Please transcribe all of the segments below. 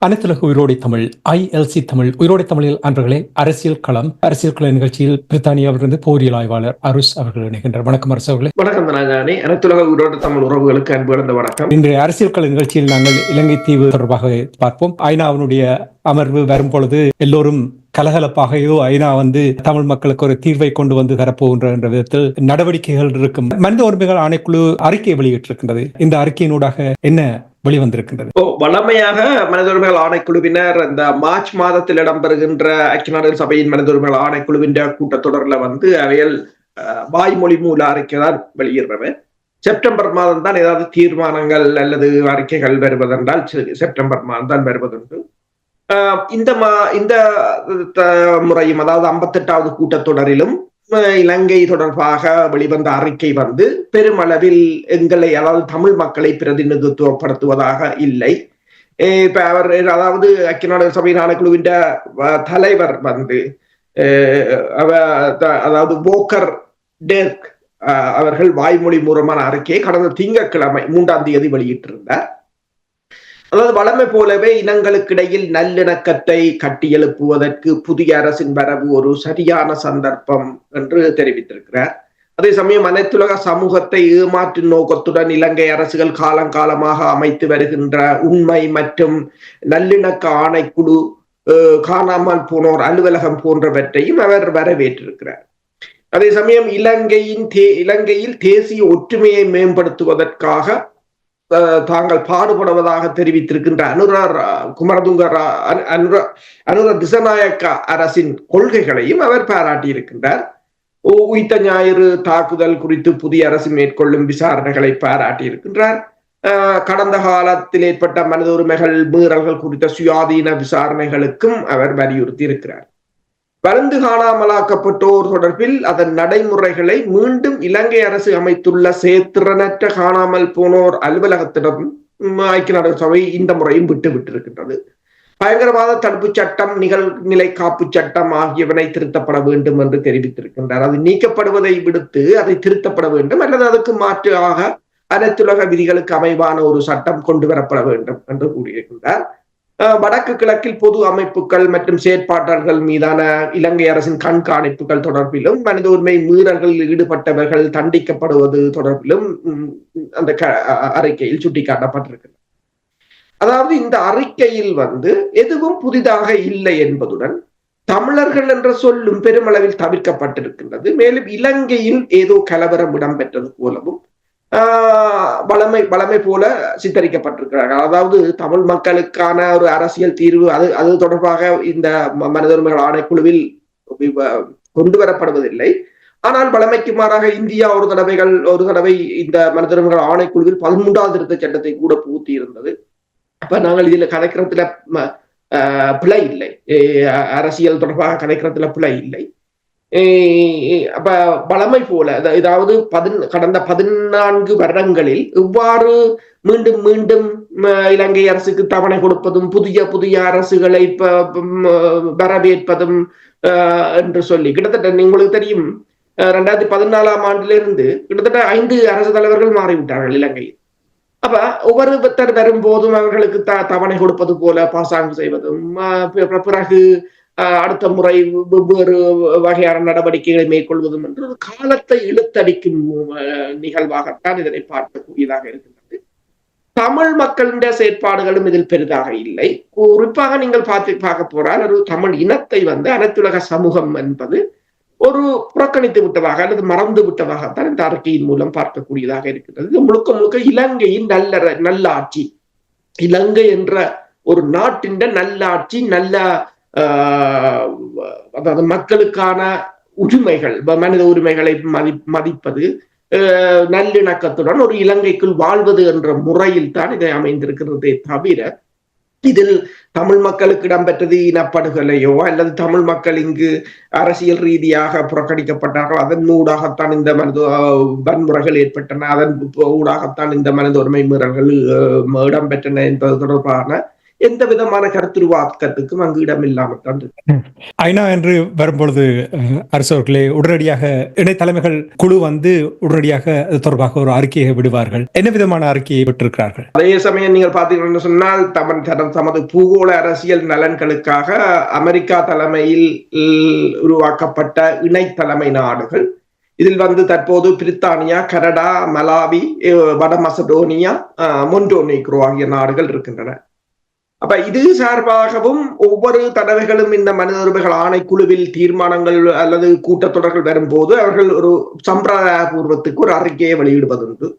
அனைத்துலக உயிரோடை தமிழ் ILC தமிழ் உயிரோடை தமிழில் அன்பர்களே, அரசியல் கள நிகழ்ச்சியில் பிரித்தானியாவிலிருந்து போரியல் ஆய்வாளர் அருஷ் அவர்கள் இணைகின்றார். வணக்கம் அரசு அவர்களே. வணக்கம் தனாஜானி. அனைத்துலக உயிரோடை தமிழ் உறவுகளுக்கு அன்பு கலந்த வணக்கம். இன்றைய அரசியல் கள நிகழ்ச்சியில் நாங்கள் இலங்கை தீவு தொடர்பாக பார்ப்போம். ஐநாவினுடைய அமர்வு வரும் பொழுது எல்லோரும் கலகலப்பாக ஐநா தமிழ் மக்களுக்கு ஒரு தீர்வை கொண்டு வந்து தரப்போகின்ற என்ற விதத்தில் நடவடிக்கைகள் இருக்கும். மனித உரிமைகள் ஆணைக்குழு அறிக்கை வெளியிட்டிருக்கின்றது. இந்த அறிக்கையினூடாக என்ன வெளிவந்திருக்கின்றது? வளமையாக மனித உரிமைகள் ஆணைக்குழுவினர் இந்த மார்ச் மாதத்தில் இடம்பெறுகின்ற ஐக்கிய நாடுகள் சபையின் மனித உரிமைகள் ஆணைக்குழுவின் கூட்டத்தொடர்ல அவைகள் வாய்மொழி மூல அறிக்கை தான் வெளியிடுறவை. செப்டம்பர் மாதம் தான் ஏதாவது தீர்மானங்கள் அல்லது அறிக்கைகள் வருவதென்றால் செப்டம்பர் மாதம் தான் வருவதுண்டு. இந்த முறையும், அதாவது 58வது கூட்டத்தொடரிலும் இலங்கை தொடர்பாக வெளிவந்த அறிக்கை பெருமளவில் எங்களை, அதாவது தமிழ் மக்களை பிரதிநிதித்துவப்படுத்துவதாக இல்லை. இப்ப அவர், அதாவது ஐக்கிய நாடுகள் சபையின் ஆணைக்குழுவின் தலைவர் அதாவது வோக்கர் டெர்க் அவர்கள் வாய்மொழி மூலமான அறிக்கையை கடந்த திங்கட்கிழமை 3ஆம் தேதி வெளியிட்டிருந்தார். அதாவது வளமை போலவே இனங்களுக்கிடையில் நல்லிணக்கத்தை கட்டியெழுப்புவதற்கு புதிய அரசின் வரவு ஒரு சரியான சந்தர்ப்பம் என்று தெரிவித்திருக்கிறார். அதே சமயம் அனைத்துலக சமூகத்தை ஏமாற்றும் நோக்கத்துடன் இலங்கை அரசுகள் காலங்காலமாக அமைத்து வருகின்ற உண்மை மற்றும் நல்லிணக்க ஆணைக்குழு, காணாமல் போனோர் அலுவலகம் போன்றவற்றையும் அவர் வரவேற்றிருக்கிறார். அதே சமயம் இலங்கையில் தேசிய ஒற்றுமையை மேம்படுத்துவதற்காக தாங்கள் பாடுபடுவதாக தெரிவித்திருக்கின்ற அனுர திசநாயக்க அரசின் கொள்கைகளையும் அவர் பாராட்டியிருக்கின்றார். உயிர்த்த ஞாயிறு தாக்குதல் குறித்து புதிய அரசு மேற்கொள்ளும் விசாரணைகளை பாராட்டியிருக்கின்றார். கடந்த காலத்தில் ஏற்பட்ட மனித உரிமைகள் மீறல்கள் குறித்த சுயாதீன விசாரணைகளுக்கும் அவர் வலியுறுத்தி இருக்கிறார். வளர்ந்து காணாமலாக்கப்பட்டோர் தொடர்பில் அதன் நடைமுறைகளை மீண்டும் இலங்கை அரசு அமைத்துள்ள சேத்திரனற்ற காணாமல் போனோர் அலுவலகத்திடம் ஐக்கிய நாடுகள் சபை இந்த முறையும் விட்டுவிட்டிருக்கின்றது. பயங்கரவாத தடுப்பு சட்டம், நிகழ்நிலை காப்பு சட்டம் ஆகியவனை திருத்தப்பட வேண்டும் என்று தெரிவித்திருக்கின்றார். அது நீக்கப்படுவதை விடுத்து அதை திருத்தப்பட வேண்டும், அல்லது அதுக்கு மாற்றாக அனைத்துலக விதிகளுக்கு அமைவான ஒரு சட்டம் கொண்டு வரப்பட வேண்டும் என்று கூறியிருக்கின்றார். வடக்கு கிழக்கில் பொது அமைப்புகள் மற்றும் செயற்பாட்டாளர்கள் மீதான இலங்கை அரசின் கண்காணிப்புகள் தொடர்பிலும் மனித உரிமை மீறல்களில் ஈடுபட்டவர்கள் தண்டிக்கப்படுவது தொடர்பிலும் அந்த அறிக்கையில் சுட்டிக்காட்டப்பட்டிருக்கிறது. அதாவது இந்த அறிக்கையில் எதுவும் புதிதாக இல்லை என்பதுடன் தமிழர்கள் என்ற சொல்லும் பெருமளவில் தவிர்க்கப்பட்டிருக்கின்றது. மேலும் இலங்கையில் ஏதோ கலவரம் இடம்பெற்றது போலவும் வளமை போல சித்தரிக்கப்பட்டிருக்கிறார்கள். அதாவது தமிழ் மக்களுக்கான ஒரு அரசியல் தீர்வு அது தொடர்பாக இந்த மனித உரிமைகள் ஆணைக்குழுவில் கொண்டு வரப்படுவதில்லை. ஆனால் வளமைக்கு மாறாக இந்தியா ஒரு தடவை இந்த மனித உரிமைகள் ஆணைக்குழுவில் 13வது திருத்த சட்டத்தை கூட புகுத்தி இருந்தது. அப்ப நாங்கள் இதுல கதைக்கிறதுல பிழை இல்லை, அரசியல் தொடர்பாக கதைக்கிறதுல பிழை இல்லை. அப்ப வளமை போல, அதாவது கடந்த 14 வருடங்களில் இவ்வாறு மீண்டும் மீண்டும் இலங்கை அரசுக்கு தவணை கொடுப்பதும் புதிய அரசுகளை வரவேற்பதும் என்று சொல்லி கிட்டத்தட்ட உங்களுக்கு தெரியும், 2014ஆம் ஆண்டிலிருந்து கிட்டத்தட்ட 5 அரசு தலைவர்கள் மாறிவிட்டார்கள் இலங்கையில். அப்ப ஒவ்வொருத்தர் வரும்போதும் அவர்களுக்கு தவணை கொடுப்பது போல பாசாங்கு செய்வதும், பிறகு அடுத்த முறை வெவ்வேறு வகையான நடவடிக்கைகளை மேற்கொள்வதும் என்று காலத்தை இழுத்தடிக்கும் நிகழ்வாகத்தான் இதனை பார்க்கக்கூடியதாக இருக்கின்றது. தமிழ் மக்களின் செயற்பாடுகளும் இதில் பெரிதாக இல்லை. குறிப்பாக நீங்கள் பார்க்க போறால் ஒரு தமிழ் இனத்தை அனைத்துலக சமூகம் என்பது ஒரு புறக்கணித்து விட்டதாக அல்லது மறந்து விட்டதாகத்தான் இந்த அறிக்கையின் மூலம் பார்க்கக்கூடியதாக இருக்கின்றது. இது முழுக்க இலங்கையின் நல்ல ஆட்சி, இலங்கை என்ற ஒரு நாட்டின் நல்லாட்சி, நல்ல அதாவது மக்களுக்கான உரிமைகள், மனித உரிமைகளை மதிப்பது, நல்லிணக்கத்துடன் ஒரு இலங்கைக்குள் வாழ்வது என்ற முறையில் தான் இதை அமைந்திருக்கிறதே தவிர இதில் தமிழ் மக்களுக்கு இடம்பெற்றது இனப்படுகொலையோ அல்லது தமிழ் மக்கள் இங்கு அரசியல் ரீதியாக புறக்கணிக்கப்பட்டார்கள், அதன் ஊடாகத்தான் இந்த மனித வன்முறைகள் ஏற்பட்டன, அதன் ஊடாகத்தான் இந்த மனித உரிமை மீறல்கள் இடம்பெற்றன என்பது தொடர்பான எந்த விதமான கருத்துருவாக்கத்துக்கும் அங்கு இடம் இல்லாமல் தான் இருக்கு. ஐநா என்று வரும்பொழுது அரசவர்களே உடனடியாக இணைத்தலைமைகள் குழு வந்து உடனடியாக அது தொடர்பாக ஒரு அறிக்கையை விடுவார்கள். என்ன விதமான அறிக்கையை விட்டிருக்கிறார்கள்? அதே சமயம் நீங்கள் பார்த்தீங்கன்னு சொன்னால் தமது பூகோள அரசியல் நலன்களுக்காக அமெரிக்கா தலைமையில் உருவாக்கப்பட்ட இணைத்தலைமை நாடுகள், இதில் வந்து தற்போது பிரித்தானியா, கனடா, மலாவி, வட மசடோனியா, மொன்டோனீக்ரோ ஆகிய நாடுகள் இருக்கின்றன. அப்ப இது சார்பாகவும் ஒவ்வொரு தடவைகளும் இந்த மனித உரிமைகள் ஆணைக்குழுவில் தீர்மானங்கள் அல்லது கூட்டத்தொடர்கள் வரும்போது அவர்கள் ஒரு சம்பிரதாய பூர்வத்துக்கு ஒரு அறிக்கையை வெளியிடுவதுண்டு.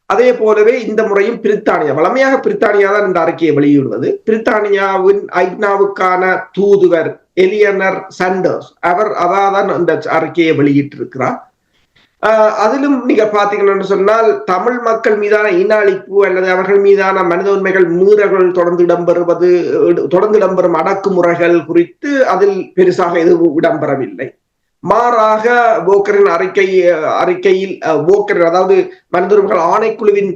அதே போலவே இந்த முறையும் பிரித்தானியா, வளமையாக பிரித்தானியா தான் இந்த அறிக்கையை வெளியிடுவது. பிரித்தானியாவின் ஐநாவுக்கான தூதுவர் எலியனர் சாண்டர்ஸ் அதான் இந்த அறிக்கையை வெளியிட்டிருக்கிறார். அதிலும் நீங்க பாத்தீங்கன்னு சொன்னால் தமிழ் மக்கள் மீதான இன அழிப்பு அல்லது அவர்கள் மீதான மனித உரிமைகள் மீறல்கள் தொடர்ந்து இடம்பெறும் அடக்குமுறைகள் குறித்து அதில் பெருசாக எதுவும் இடம்பெறவில்லை. மாறாக போக்கரின் அறிக்கையில் போக்கர், அதாவது மனித உரிமைகள் ஆணைக்குழுவின்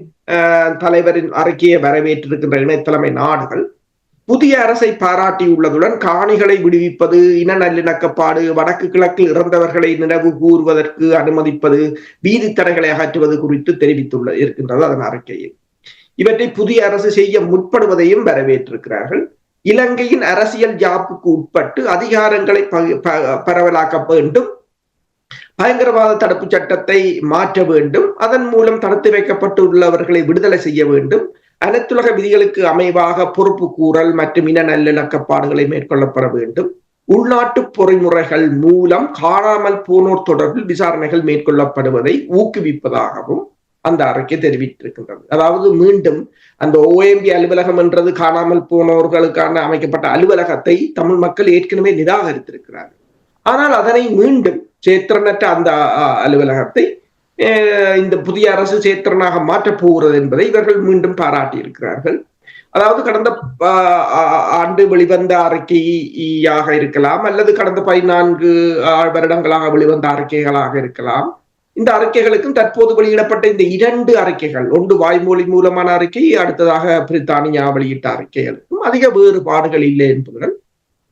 தலைவரின் அறிக்கையை வரவேற்றிருக்கின்ற இணைத்தலைமை நாடுகள் புதிய அரசை பாராட்டியுள்ளதுடன் காணிகளை விடுவிப்பது, இன நல்லிணக்கப்பாடு, வடக்கு கிழக்கில் இறந்தவர்களை நினைவு கூறுவதற்கு அனுமதிப்பது, வீதி தடைகளை அகற்றுவது குறித்து இருக்கின்றது அதன் அறிக்கையில். இவற்றை புதிய அரசு செய்ய முற்படுவதையும் வரவேற்றிருக்கிறார்கள். இலங்கையின் அரசியல் ஜாப்புக்கு உட்பட்டு அதிகாரங்களை பரவலாக்க வேண்டும், பயங்கரவாத தடுப்பு சட்டத்தை மாற்ற வேண்டும், அதன் மூலம் தடுத்து வைக்கப்பட்டுள்ளவர்களை விடுதலை செய்ய வேண்டும், அனைத்துலக விதிகளுக்கு அமைவாக பொறுப்பு கூறல் மற்றும் இன நல்லிணக்கப்பாடுகளை மேற்கொள்ளப்பட வேண்டும், உள்நாட்டு பொறிமுறைகள் மூலம் காணாமல் போனோர் தொடர்பில் விசாரணைகள் மேற்கொள்ளப்படுவதை ஊக்குவிப்பதாகவும் அந்த அறிக்கை தெரிவித்திருக்கின்றது. அதாவது மீண்டும் அந்த OMB அலுவலகம் என்றது காணாமல் போனோர்களுக்கான அமைக்கப்பட்ட அலுவலகத்தை தமிழ் மக்கள் ஏற்கனவே நிராகரித்திருக்கிறார்கள். ஆனால் அதனை மீண்டும் சேத்திரனற்ற அந்த அலுவலகத்தை இந்த புதிய அரசு சேத்திரனாக மாற்றப் போகிறது என்பதை இவர்கள் மீண்டும் பாராட்டி இருக்கிறார்கள். அதாவது கடந்த ஆண்டு வெளிவந்த அறிக்கையாக இருக்கலாம் அல்லது கடந்த 14 வருடங்களாக வெளிவந்த அறிக்கைகளாக இருக்கலாம். இந்த அறிக்கைகளுக்கும் தற்போது வெளியிடப்பட்ட இந்த 2 அறிக்கைகள், ஒன்று வாய்மொழி மூலமான அறிக்கை, அடுத்ததாக பிரித்தானியா வெளியிட்ட அறிக்கைகளுக்கும் அதிக வேறுபாடுகள் இல்லை என்பதுடன்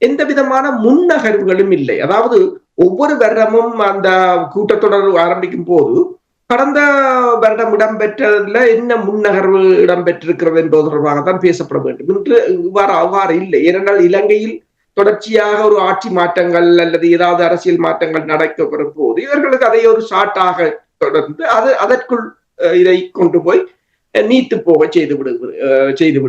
எந்த விதமான முன்னகர்வுகளும் இல்லை. அதாவது ஒவ்வொரு வருடமும் அந்த கூட்டத்தொடர் ஆரம்பிக்கும் போது கடந்த வருடம் இடம்பெற்றதுல என்ன முன்னகர்வு இடம்பெற்றிருக்கிறது என்பது தொடர்பாகத்தான் பேசப்பட வேண்டும். இன்று அவ்வாறு இல்லை. ஏனென்றால் இலங்கையில் தொடர்ச்சியாக ஒரு ஆட்சி மாற்றங்கள் அல்லது ஏதாவது அரசியல் மாற்றங்கள் நடக்கப்படும் போது இவர்களுக்கு அதை ஒரு ஷார்ட்டாக தொடர்ந்து அதற்குள் இதை கொண்டு போய் நீத்து போக செய்து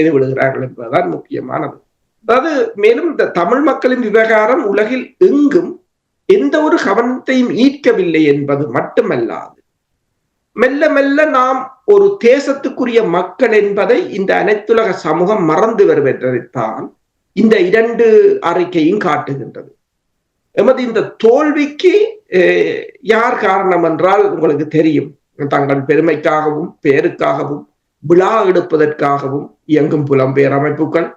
விடுகிறார்கள் என்பதுதான் முக்கியமானது. அதாவது மேலும் இந்த தமிழ் மக்களின் விவகாரம் உலகில் எங்கும் எந்த ஒரு கவனத்தையும் ஈர்க்கவில்லை என்பது மட்டுமல்லாது, மெல்ல மெல்ல நாம் ஒரு தேசத்துக்குரிய மக்கள் என்பதை இந்த அனைத்துலக சமூகம் மறந்து வருவதைத்தான் இந்த 2 அறிக்கையும் காட்டுகின்றது. எமது இந்த தோல்விக்கு யார் காரணம் என்றால் உங்களுக்கு தெரியும். தங்கள் பெருமைக்காகவும் பெயருக்காகவும் விழா எடுப்பதற்காகவும் இயங்கும் புலம்பெயர் அமைப்புகள்,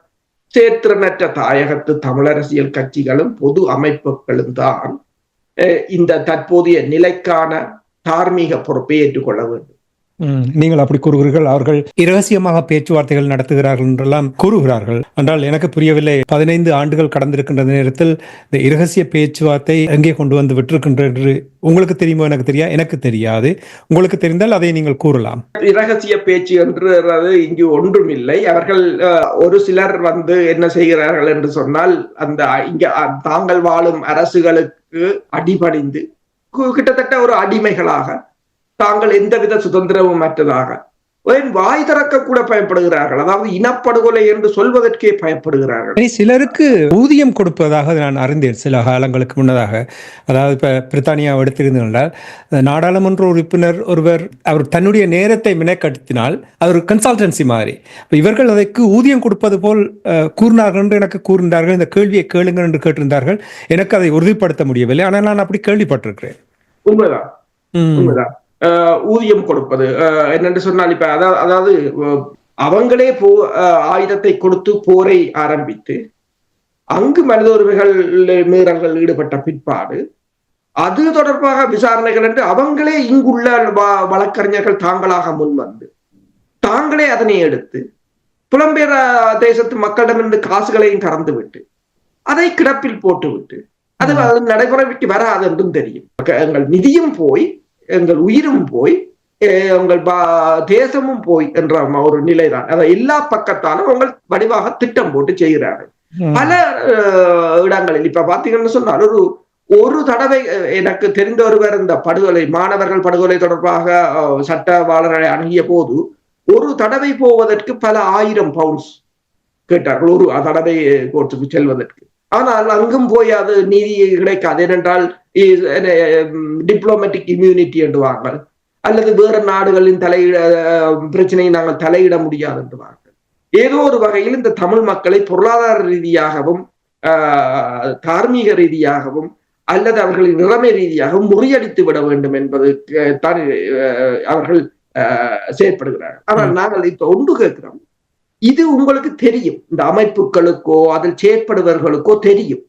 சேத்திரனற்ற தாயகத்து தமிழரசியல் கட்சிகளும் பொது அமைப்புகளும் தான் இந்த தற்போதைய நிலைக்கான தார்மீக பொறுப்பை ஏற்றுக்கொள்ள வேண்டும். நீங்கள் அப்படி கூறுகிறீர்கள். அவர்கள் இரகசியமாக பேச்சுவார்த்தைகள் நடத்துகிறார்கள் என்றெல்லாம் கூறுகிறார்கள். என்றால் எனக்கு புரியவில்லை. 15 ஆண்டுகள் கடந்திருக்கின்ற நேரத்தில் இந்த இரகசிய பேச்சுவார்த்தை எங்கே கொண்டு வந்து விட்டிருக்கின்ற உங்களுக்கு தெரியுமோ எனக்கு எனக்கு தெரியாது. உங்களுக்கு தெரிந்தால் அதை நீங்கள் கூறலாம். இரகசிய பேச்சு என்றது இங்கு ஒன்றும் இல்லை. அவர்கள் ஒரு சிலர் வந்து என்ன செய்கிறார்கள் என்று சொன்னால், அந்த இங்க தாங்கள் வாழும் அரசுகளுக்கு அடிபணிந்து கிட்டத்தட்ட ஒரு அடிமைகளாக, தாங்கள் எந்தவித சுதந்திரமும் மற்றதாக வாய் திறக்க கூட பயப்படுகிறார்கள். அதாவது இனப்படுகொலை என்று சொல்வதற்கே பயப்படுகிறார்கள். சிலருக்கு ஊதியம் கொடுப்பதாக நான் அறிந்தேன் சில காலங்களுக்கு முன்னதாக. அதாவது இப்ப பிரித்தானியா எடுத்திருந்தால் நாடாளுமன்ற உறுப்பினர் ஒருவர் அவர் தன்னுடைய நேரத்தை மினக்கட்டினால் அது ஒரு கன்சல்டன்சி மாதிரி. இவர்கள் அதற்கு ஊதியம் கொடுப்பது போல் கூறினார்கள் என்று எனக்கு கூறினார்கள். இந்த கேள்வியை கேளுங்கள் என்று கேட்டிருந்தார்கள். எனக்கு அதை உறுதிப்படுத்த முடியவில்லை. ஆனால் நான் அப்படி கேள்விப்பட்டிருக்கிறேன். உண்மைதான். ஊதியம் கொடுப்பது என்னென்று சொன்னால், இப்ப அதாவது அவங்களே ஆயுதத்தை கொடுத்து போரை ஆரம்பித்து அங்கு மனித உரிமைகள் மீறல்கள் ஈடுபட்ட பிற்பாடு அது தொடர்பாக விசாரணைகள் என்று அவங்களே இங்குள்ள வழக்கறிஞர்கள் தாங்களாக முன்வந்து தாங்களே அதனை எடுத்து புலம்பெயர் தேசத்து மக்களிடமிருந்து காசுகளையும் கறந்துவிட்டு அதை கிடப்பில் போட்டுவிட்டு அது நடைமுறைக்கு வராது என்றும் தெரியும். எங்கள் நிதியும் போய் எங்கள் உயிரும் போய் உங்கள் தேசமும் போய் என்ற ஒரு நிலைதான். அதை எல்லா பக்கத்தாலும் உங்கள் வடிவாக திட்டம் போட்டு செய்கிறார்கள் பல இடங்களில். இப்ப பாத்தீங்கன்னு சொன்னால் ஒரு தடவை எனக்கு தெரிந்த ஒருவர் இந்த படுகொலை மாணவர்கள் படுகொலை தொடர்பாக சட்டவாளர்களை அணுகிய போது ஒரு தடவை போவதற்கு பல 1000 பவுண்ட்ஸ் கேட்டார்கள் ஒரு தடவை கோர்ட்டுக்கு செல்வதற்கு. ஆனால் அங்கும் போய் அது நீதி கிடைக்காது. ஏனென்றால் டிப்ளமேட்டிக் இம்யூனிட்டி என்றுவார்கள் அல்லது வேறு நாடுகளின் பிரச்சனையை நாங்கள் தலையிட முடியாது என்றுவார்கள். ஏதோ ஒரு வகையில் இந்த தமிழ் மக்களை பொருளாதார ரீதியாகவும் தார்மீக ரீதியாகவும் அல்லது அவர்களின் நிலைமை ரீதியாகவும் முறியடித்து விட வேண்டும் என்பது தான் அவர்கள் செயற்படுகிறார்கள். ஆனால் நாங்கள் இப்ப ஒன்று கேட்கிறோம், இது உங்களுக்கு தெரியும், இந்த அமைப்புகளுக்கோ அதில் செயற்படுபவர்களுக்கோ தெரியும்.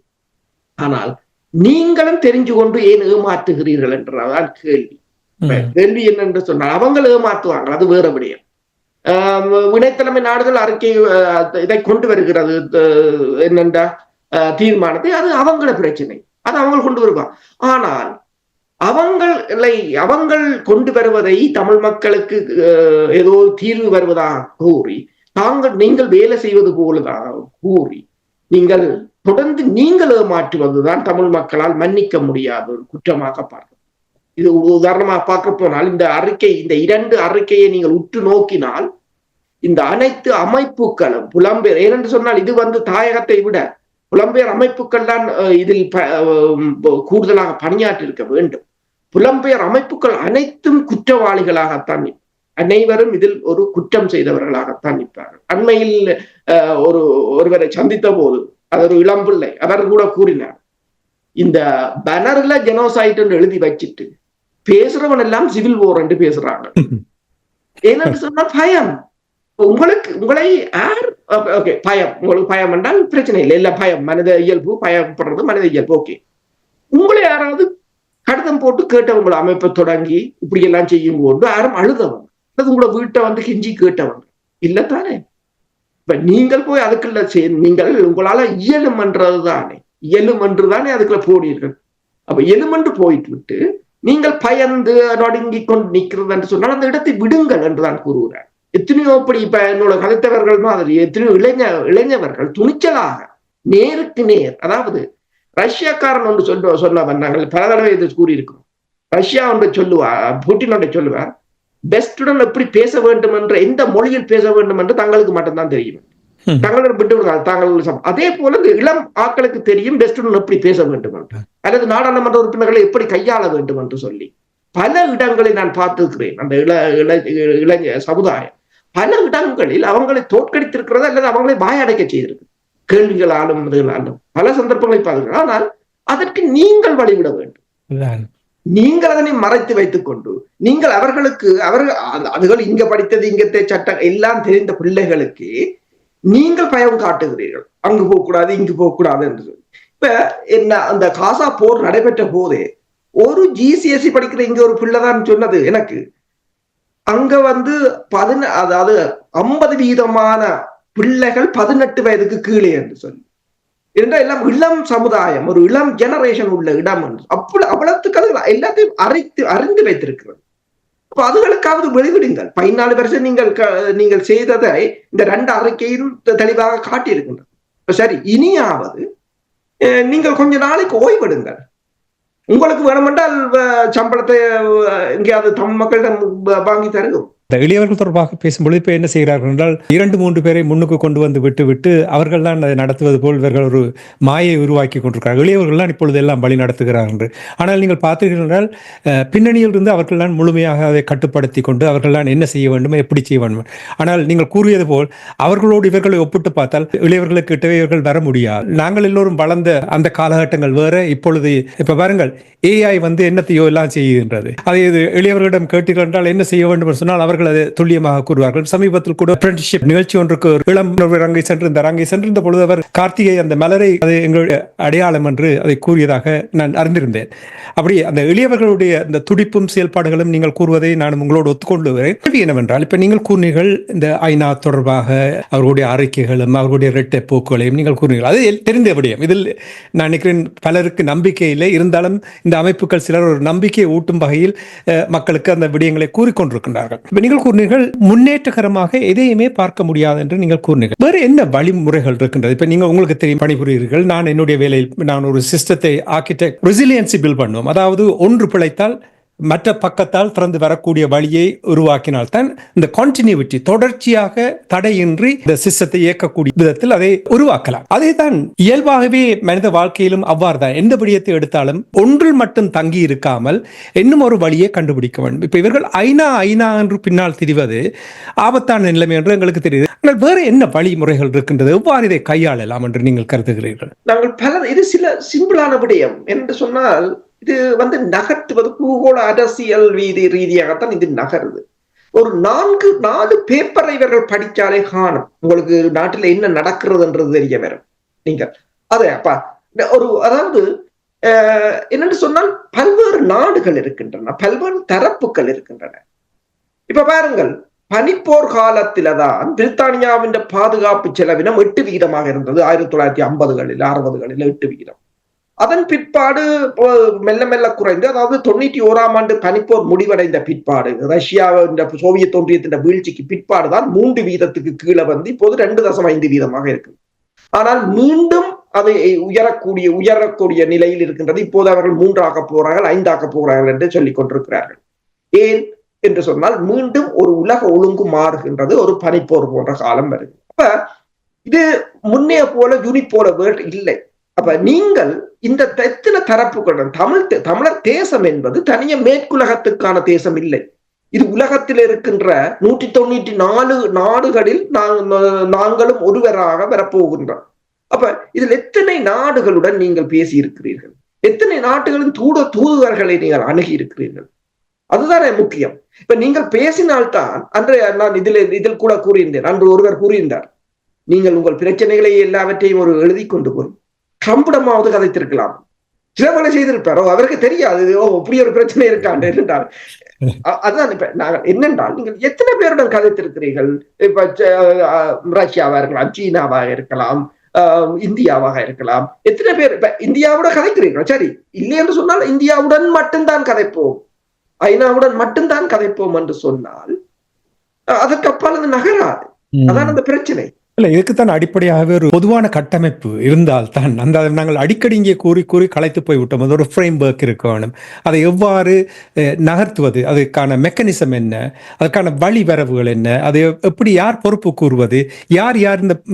ஆனால் நீங்களும் தெரிஞ்சு கொண்டு ஏன் ஏமாற்றுகிறீர்கள் என்றதான் கேள்வி. கேள்வி என்னென்று சொன்னால் அவங்க ஏமாற்றுவாங்க, அது வேற விடயம். இணைத்தலைமை நாடுகள் அறிக்கை இதை கொண்டு வருகிறது என்னென்ற தீர்மானத்தை, அது அவங்கள பிரச்சனை, அது அவங்க கொண்டு வருவாங்க. ஆனால் அவங்கள் கொண்டு வருவதை தமிழ் மக்களுக்கு ஏதோ தீர்வு வருவதாக கூறி நீங்கள் வேலை செய்வது போலதாக கூறி நீங்கள் தொடர்ந்து நீங்கள் ஏமாற்றுவதுதான் தமிழ் மக்களால் மன்னிக்க முடியாத ஒரு குற்றமாக பார்க்கிறோம். இது உதாரணமாக பார்க்க போனால் இந்த 2 அறிக்கையை நீங்கள் உற்று நோக்கினால் இந்த அனைத்து அமைப்புகளும் புலம்பெயர், ஏனென்று சொன்னால் இது தாயகத்தை விட புலம்பெயர் அமைப்புகள் தான் இதில் கூடுதலாக பணியாற்றி இருக்க வேண்டும். புலம்பெயர் அமைப்புகள் அனைத்தும் குற்றவாளிகளாகத்தான், அனைவரும் இதில் ஒரு குற்றம் செய்தவர்களாகத்தான் நிற்பார்கள். அண்மையில் ஒருவரை சந்தித்த போது அது ஒரு இளம்பிள்ளை, அவர் கூட கூறினார், இந்த பேனர்ல ஜெனோசைட் என்று எழுதி வச்சிட்டு பேசுறவன் எல்லாம் சிவில் வார் என்று பேசுறாங்க. ஏன்னு சொன்னா பயம். உங்களை யார் பயம், உங்களுக்கு பயம் என்றால் பிரச்சனை இல்லை, இல்ல பயம் மனித இயல்பு, பயப்படுறது மனித இயல்பு. ஓகே, உங்களை யாராவது கடிதம் போட்டு கேட்டவங்களை அமைப்பை தொடங்கி இப்படி எல்லாம் செய்யும் போது யாரும் அழுதவங்க, அது உங்களை வீட்டை கெஞ்சி கேட்டவங்க இல்லத்தானே. இப்ப நீங்கள் போய் அதுக்குள்ள நீங்கள் உங்களால இயலும் என்றுதானே அதுக்குள்ள போனீர்கள். அப்ப எலுமென்று போயிட்டு விட்டு நீங்கள் பயந்து நொடுங்கி கொண்டு நிற்கிறது என்று சொன்னால் அந்த இடத்தை விடுங்கள் என்றுதான் கூறுகிறார். எத்தனையோ இப்படி இப்ப என்னோட கதைத்தவர்கள் மாதிரி எத்தனையோ இளைஞர்கள் துணிச்சலாக நேருக்கு நேர், அதாவது ரஷ்யாக்காரன் ஒன்று சொன்னவன், நாங்கள் பல தடவை இது கூறியிருக்கிறோம். ரஷ்யா ஒன்று சொல்லுவார், புட்டின் ஒன்றை சொல்லுவார், பெஸ்டுடன் எப்படி பேச வேண்டும் என்ற, எந்த மொழியில் பேச வேண்டும் என்று தங்களுக்கு மட்டும்தான் தெரியும். தங்களிடம் விட்டு விடுவார்கள் தாங்கள். அதே போல இளம் ஆட்களுக்கு தெரியும் பெஸ்டுடன் எப்படி பேச வேண்டும் என்று, அல்லது நாடாளுமன்ற உறுப்பினர்களை எப்படி கையாள வேண்டும் என்று சொல்லி பல இடங்களை நான் பார்த்திருக்கிறேன். அந்த இளைஞ சமுதாயம் பல இடங்களில் அவங்களை தோற்கடித்திருக்கிறது அல்லது அவங்களை வாயடைக்க செய்திருக்கு, கேள்விகளாலும் பல சந்தர்ப்பங்களை பார்க்கிறேன். ஆனால் அதற்கு நீங்கள் வழிவிட வேண்டும். நீங்கள் அதனை மறைத்து வைத்துக் கொண்டு நீங்கள் அவர்கள் இங்க படித்தது இங்கத்தை சட்டம் எல்லாம் தெரிந்த பிள்ளைகளுக்கு நீங்கள் பயம் காட்டுகிறீர்கள், அங்கு போகக்கூடாது இங்கு போகக்கூடாது என்று சொல்லி. இப்ப என்ன, அந்த காசா போர் நடைபெற்ற போதே ஒரு GCSE படிக்கிற இங்க ஒரு பிள்ளைதான் சொன்னது எனக்கு, அங்க அதாவது 50% பிள்ளைகள் 18 வயதுக்கு கீழே என்று சொல்லி, என்றால் எல்லாம் இளம் சமுதாயம், ஒரு இளம் ஜெனரேஷன் உள்ள இடம் என்று அவ்வளவுக்கு அது எல்லாத்தையும் அறிந்து வைத்திருக்கிறது. அப்ப அதுகளுக்காவது வெளிவிடுங்கள். 14 வருஷம் நீங்கள் செய்ததை இந்த 2 அறிக்கையும் தெளிவாக காட்டியிருக்கின்றன. சரி, இனியாவது நீங்கள் கொஞ்ச நாளைக்கு ஓய்வெடுங்கள். உங்களுக்கு வேணுமென்றால் சம்பளத்தை எங்கேயாவது தமிழ் மக்களிடம் வாங்கி தருகும். இந்த இளையவர்கள் தொடர்பாக பேசும்பொழுது இப்போ என்ன செய்கிறார்கள் என்றால் 2-3 பேரை முன்னுக்கு கொண்டு வந்து விட்டு அவர்கள் தான் அதை நடத்துவது போல் இவர்கள் ஒரு மாயை உருவாக்கி கொண்டிருக்கிறார்கள். இளையவர்கள் தான் இப்பொழுது எல்லாம் வழி நடத்துகிறார்கள் என்று. ஆனால் நீங்கள் பார்த்தீர்கள் என்றால் பின்னணியில் இருந்து அவர்கள் தான் முழுமையாக அதை கட்டுப்படுத்தி கொண்டு அவர்கள் தான் என்ன செய்ய வேண்டும், எப்படி செய்ய வேண்டும். ஆனால் நீங்கள் கூறியது போல் அவர்களோடு இவர்களை ஒப்பிட்டு பார்த்தால் இளையவர்களுக்கு கிட்டவே இவர்கள் வர முடியாது. நாங்கள் எல்லோரும் வளர்ந்த அந்த காலகட்டங்கள் வேற. இப்பொழுது இப்ப பாருங்கள், AI என்னத்தையோ எல்லாம் செய்கின்றது. அதை இளையவர்களிடம் கேட்டீர்கள் என்றால் என்ன செய்ய வேண்டும் என்று சொன்னால் அவர்கள் அவர்கள் அதை துல்லியமாக கூறுவார்கள். சமீபத்தில் கூட apprenticeship நிகழ்ச்சி ஒன்றுக்கு ஒரு இளம் அங்கே சென்றிருந்தார். அங்கே சென்றிருந்த பொழுது அவர் கார்த்திகை அந்த மலரை அது எங்களுடைய அடையாளம் என்று அதை கூறியதாக நான் அறிந்திருந்தேன். அப்படி அந்த எளியவர்களுடைய அந்த துடிப்பும் செயல்பாடுகளும் நீங்கள் கூறுவதை நான் உங்களோடு ஒத்துக்கொள்ளுகிறேன். கேள்வி என்னவென்றால், இப்ப நீங்கள் கூறினீர்கள் இந்த ஐநா தொடர்பாக அவர்களுடைய அறிக்கைகளும் அவர்களுடைய இரட்டை போக்குகளையும் நீங்கள் கூறினீர்கள். அது தெரிந்த விடயம். இதில் நான் நினைக்கிறேன் பலருக்கு நம்பிக்கை இல்லை. இருந்தாலும் இந்த அமைப்புகள் சிலர் ஒரு நம்பிக்கையை ஊட்டும் வகையில் மக்களுக்கு அந்த விடயங்களை கூறிக்கொண்டிருக்கின்றார்கள். இப்ப நீங்கள் கூறினீர்கள் முன்னேற்றகரமாக எதையுமே பார்க்க முடியாது என்று நீங்கள் கூறினீர்கள். வேறு என்ன வழிமுறைகள் இருக்கின்றது? இப்ப நீங்க உங்களுக்கு தெரியும் பணிபுரிகிறீர்கள். நான் என்னுடைய வேலையில் நான் ஒரு சிஸ்டத்தை ஆர்கிடெக்ட் ரெசிலியன்சி பில்ட் பண்ணுவோம். அதாவது ஒன்று பிழைத்தால் மற்ற பக்கத்தால் திறந்து வரக்கூடிய வழியை உருவாக்கினால்தான் இந்த கான்டினியூட்டி தொடர்ச்சியாக தடையின்றி இந்த சிஸ்டத்தை இயக்கக்கூடிய விதத்தில் அதை உருவாக்கலாம். அதே தான் இயல்பாகவே மனித வாழ்க்கையிலும் அவ்வாறு தான். எந்த விடயத்தை எடுத்தாலும் ஒன்றில் மட்டும் தங்கி இருக்காமல் இன்னும் ஒரு வழியை கண்டுபிடிக்க வேண்டும். இப்ப இவர்கள் ஐநா என்று பின்னால் திரிவது ஆபத்தான நிலைமை என்று எங்களுக்கு தெரியுது. ஆனால் வேறு என்ன வழிமுறைகள் இருக்கின்றது? எவ்வாறு இதை கையாளலாம் என்று நீங்கள் கருதுகிறீர்கள்? நாங்கள் பலர் இது சில சிம்பிளான விடயம் என்று சொன்னால், இது நகர்த்துவது பூகோள அரசியல் ரீதியாகத்தான் இது நகருது. ஒரு 4 பேப்பரை இவர்கள் படிச்சாலே காணும் உங்களுக்கு நாட்டில் என்ன நடக்கிறதுன்றது தெரிய வரும். நீங்கள் அதே அதாவது என்னன்னு சொன்னால் பல்வேறு நாடுகள் இருக்கின்றன, பல்வேறு தரப்புகள் இருக்கின்றன. இப்ப பாருங்கள், பனிப்போர் காலத்தில்தான் பிரித்தானியாவின் பாதுகாப்பு செலவினம் 8% இருந்தது. 1950களில் 60களில் 8%. அதன் பிற்பாடு மெல்ல மெல்ல குறைந்து, அதாவது 91ஆம் ஆண்டு பனிப்போர் முடிவடைந்த பிற்பாடு, ரஷ்யாவின் சோவியத் ஒன்றியத்தின் வீழ்ச்சிக்கு பிற்பாடுதான் 3% கீழே வந்து இப்போது 2.5% இருக்கு. ஆனால் மீண்டும் அது உயரக்கூடிய நிலையில் இருக்கின்றது. இப்போது அவர்கள் 3 போறார்கள், 5 போறார்கள் என்று சொல்லிக் கொண்டிருக்கிறார்கள். ஏன் என்று சொன்னால், மீண்டும் ஒரு உலக ஒழுங்கு மாறுகின்றது, ஒரு பனிப்போர் போன்ற காலம் வருது. அப்ப இது முன்னே போல யூனிட் போல வேர்ட் இல்லை. அப்ப நீங்கள் இந்த எத்தனை தரப்புகளுடன் தமிழர் தேசம் என்பது தனிய மேற்குலகத்துக்கான தேசம் இல்லை. இது உலகத்தில் இருக்கின்ற 194 நாடுகளில் நாங்களும் ஒருவராக வரப்போகின்றோம். அப்ப இதில் எத்தனை நாடுகளுடன் நீங்கள் பேசி இருக்கிறீர்கள்? எத்தனை நாடுகளின் தூதுவர்களை நீங்கள் அணுகி இருக்கிறீர்கள்? அதுதானே முக்கியம். இப்ப நீங்கள் பேசினால்தான், அன்று நான் இதில் கூட கூறியிருந்தேன், அன்று ஒருவர் கூறியிருந்தார், நீங்கள் உங்கள் பிரச்சனைகளை எல்லாவற்றையும் ஒரு எழுதி கொண்டு போய் ட்ரம்பிடமாவது கதைத்திருக்கலாம். சிலவர்களை செய்திருப்பாரோ, அவருக்கு தெரியாது இப்படி ஒரு பிரச்சனை இருக்காண்டு என்றால். அதுதான் இப்ப நாங்கள் என்னென்றால், நீங்கள் எத்தனை பேருடன் கதைத்திருக்கிறீர்கள்? இப்ப ரஷ்யாவா இருக்கலாம், சீனாவாக இருக்கலாம், இந்தியாவாக இருக்கலாம். எத்தனை பேர் இப்ப இந்தியாவோட கதைக்கிறீர்கள்? சரி, இல்லை என்று சொன்னால் இந்தியாவுடன் மட்டும்தான் கதைப்போம், ஐநாவுடன் மட்டும்தான் கதைப்போம் என்று சொன்னால் அதற்கு அப்பால் அது நகராது. அதான் அந்த பிரச்சனை. இல்ல, இதுக்குத்தான் அடிப்படையாகவே ஒரு பொதுவான கட்டமைப்பு இருந்தால் தான். அந்த நாங்கள் அடிக்கடி இங்கே கூறி களைத்து போய்விட்டோம். அது ஒரு ஃப்ரேம் ஒர்க் இருக்க வேணும். அதை எவ்வாறு நகர்த்துவது, அதுக்கான மெக்கானிசம் என்ன, அதுக்கான வழிவரவுகள் என்ன, அதை எப்படி யார் பொறுப்பு கூறுவது, யார்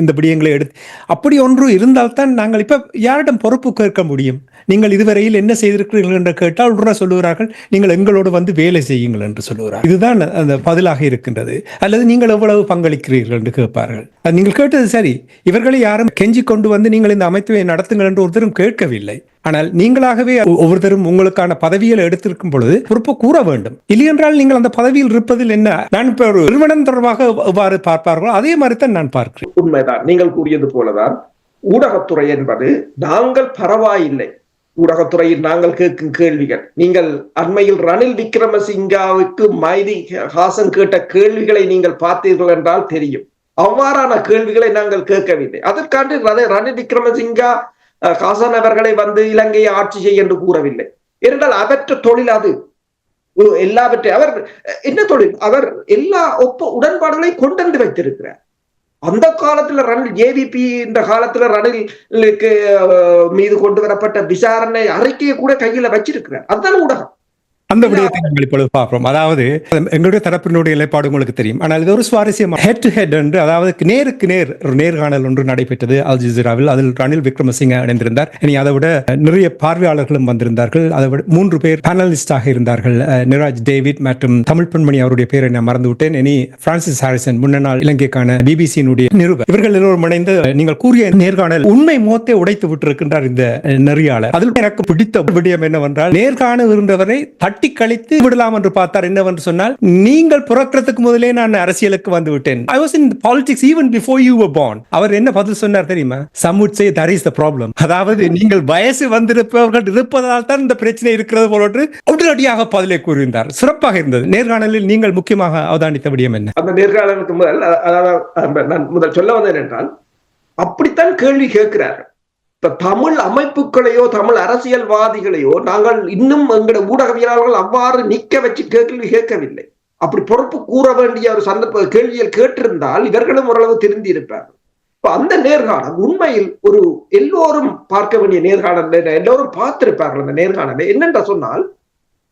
இந்த விடயங்களை எடுத்து, அப்படி ஒன்று இருந்தால்தான் நாங்கள் இப்ப யாரிடம் பொறுப்பு கேட்க முடியும். நீங்கள் இதுவரையில் என்ன செய்திருக்கிறீர்கள் என்று கேட்டால் உடனே சொல்லுகிறார்கள், நீங்கள் எங்களோடு வந்து வேலை செய்யுங்கள் என்று சொல்லுகிறார்கள். இதுதான் அந்த பதிலாக இருக்கின்றது. அல்லது நீங்கள் எவ்வளவு பங்களிக்கிறீர்கள் என்று கேட்பார்கள். அது நீங்கள் கேட்டது சரி. இவர்களை யாரும் கெஞ்சி கொண்டு வந்து நீங்கள் இந்த அமைப்பை நடத்துங்கள் என்று ஒருத்தரும் கேட்கவில்லை. ஆனால் நீங்களாகவே ஒவ்வொருத்தரும் உங்களுக்கான பதவியில் எடுத்திருக்கும் பொழுது பொறுப்பு கூற வேண்டும். இல்லையென்றால் நீங்கள் அந்த பதவியில் இருப்பதில் என்ன? நான் இப்ப ஒரு நிறுவனம் தொடர்பாக எவ்வாறு பார்ப்பார்களோ அதே மாதிரி தான் நான் பார்க்கிறேன். உண்மைதான், நீங்கள் கூறியது போலதான் ஊடகத்துறை என்பது நாங்கள் பரவாயில்லை. ஊடகத்துறையில் நாங்கள் கேட்கும் கேள்விகள், நீங்கள் அண்மையில் ரணில் விக்ரமசிங்காவுக்கு மைதி ஹாசன் கேட்ட கேள்விகளை நீங்கள் பார்த்தீர்கள் என்றால் தெரியும். அவ்வாறான கேள்விகளை நாங்கள் கேட்கவில்லை. அதற்காண்டு ரணில் விக்ரமசிங்கா ஹாசன் அவர்களை வந்து இலங்கையை ஆட்சி செய்ய என்று கூறவில்லை. ஏனென்றால் அவற்ற தொழில் அது. எல்லாவற்றையும் அவர் என்ன தொழில், அவர் எல்லா உடன்பாடுகளையும் கொண்டு வைத்திருக்கிறார். அந்த காலத்துல ரணில் ஜேவிபி இந்த காலத்துல ரணிலுக்கு மீது கொண்டு வரப்பட்ட விசாரணை அறிக்கையை கூட கையில வச்சிருக்கிறார். அதுதான் ஊடகம். அந்த விடயத்தை நாங்கள் இப்பொழுது பார்ப்போம். அதாவது எங்களுடைய தரப்பினுடைய நிலைப்பாடு உங்களுக்கு தெரியும். ஆனால் இது ஒரு சுவாரஸ்யமான ஹெட் டு ஹெட் என்று, அதாவது நேருக்கு நேர் ஒரு நேர்காணல் ஒன்று நடைபெற்றது அல் ஜசீராவில். அதில் ரணில் விக்ரமசிங்க இணைந்திருந்தார். இனி அதை விட நிறைய பார்வையாளர்களும் வந்திருந்தார்கள். அதை விட 3 பேர் பேனலிஸ்டாக இருந்தார்கள். நிராஜ் டேவிட் மற்றும் தமிழ் பெண்மணி அவருடைய பேரை நான் மறந்துவிட்டேன். இனி பிரான்சிஸ் ஹாரிசன், முன்னாள் இலங்கைக்கான பிபிசியினுடைய நிருபர். இவர்கள் எல்லோரும் இணைந்து நீங்கள் கூறிய நேர்காணல் உண்மை மோத்தை உடைத்து விட்டிருக்கின்றார் இந்த நெறியாளர். அதில் எனக்கு பிடித்த விடயம் என்னவென்றால், நேர்காணல் இருந்தவரை தட்டி தட்டி கழித்து விடலாம் என்று பார்த்தார். என்னவென்று சொன்னால், நீங்கள் பிறக்கிறதுக்கு முதலே நான் அரசியலுக்கு வந்து விட்டேன். I was in politics even before you were born. அவர் என்ன பதில் சொன்னார் தெரியுமா? Some would say that is the problem. அதாவது நீங்கள் வயசு வந்திருப்பவர்கள் இருப்பதால் தான் இந்த பிரச்சனை இருக்கிறது போல உடனடியாக பதிலை கூறியிருந்தார். சிறப்பாக இருந்தது. நேர்காணலில் நீங்கள் முக்கியமாக அவதானித்த விடயம் என்ன? அந்த நேர்காணலுக்கு முதல் நான் முதல் சொல்ல வந்தேன் என்றால், அப்படித்தான் கேள்வி கேட்கிறார்கள். இப்ப தமிழ் அமைப்புகளையோ தமிழ் அரசியல்வாதிகளையோ நாங்கள் இன்னும் எங்களுடைய ஊடகவியலாளர்கள் அவ்வாறு நிக்க வச்சு கேள்வி கேட்கவில்லை. அப்படி பொறுப்பு கூற வேண்டிய ஒரு சந்தர்ப்ப கேள்வியில் கேட்டிருந்தால் இவர்களும் ஓரளவு திருந்தி இருப்பார்கள். இப்ப அந்த நேர்காணல் உண்மையில் ஒரு எல்லோரும் பார்க்க வேண்டிய நேர்காணல், எல்லோரும் பார்த்திருப்பார்கள். அந்த நேர்காணல் என்னென்ற சொன்னால்,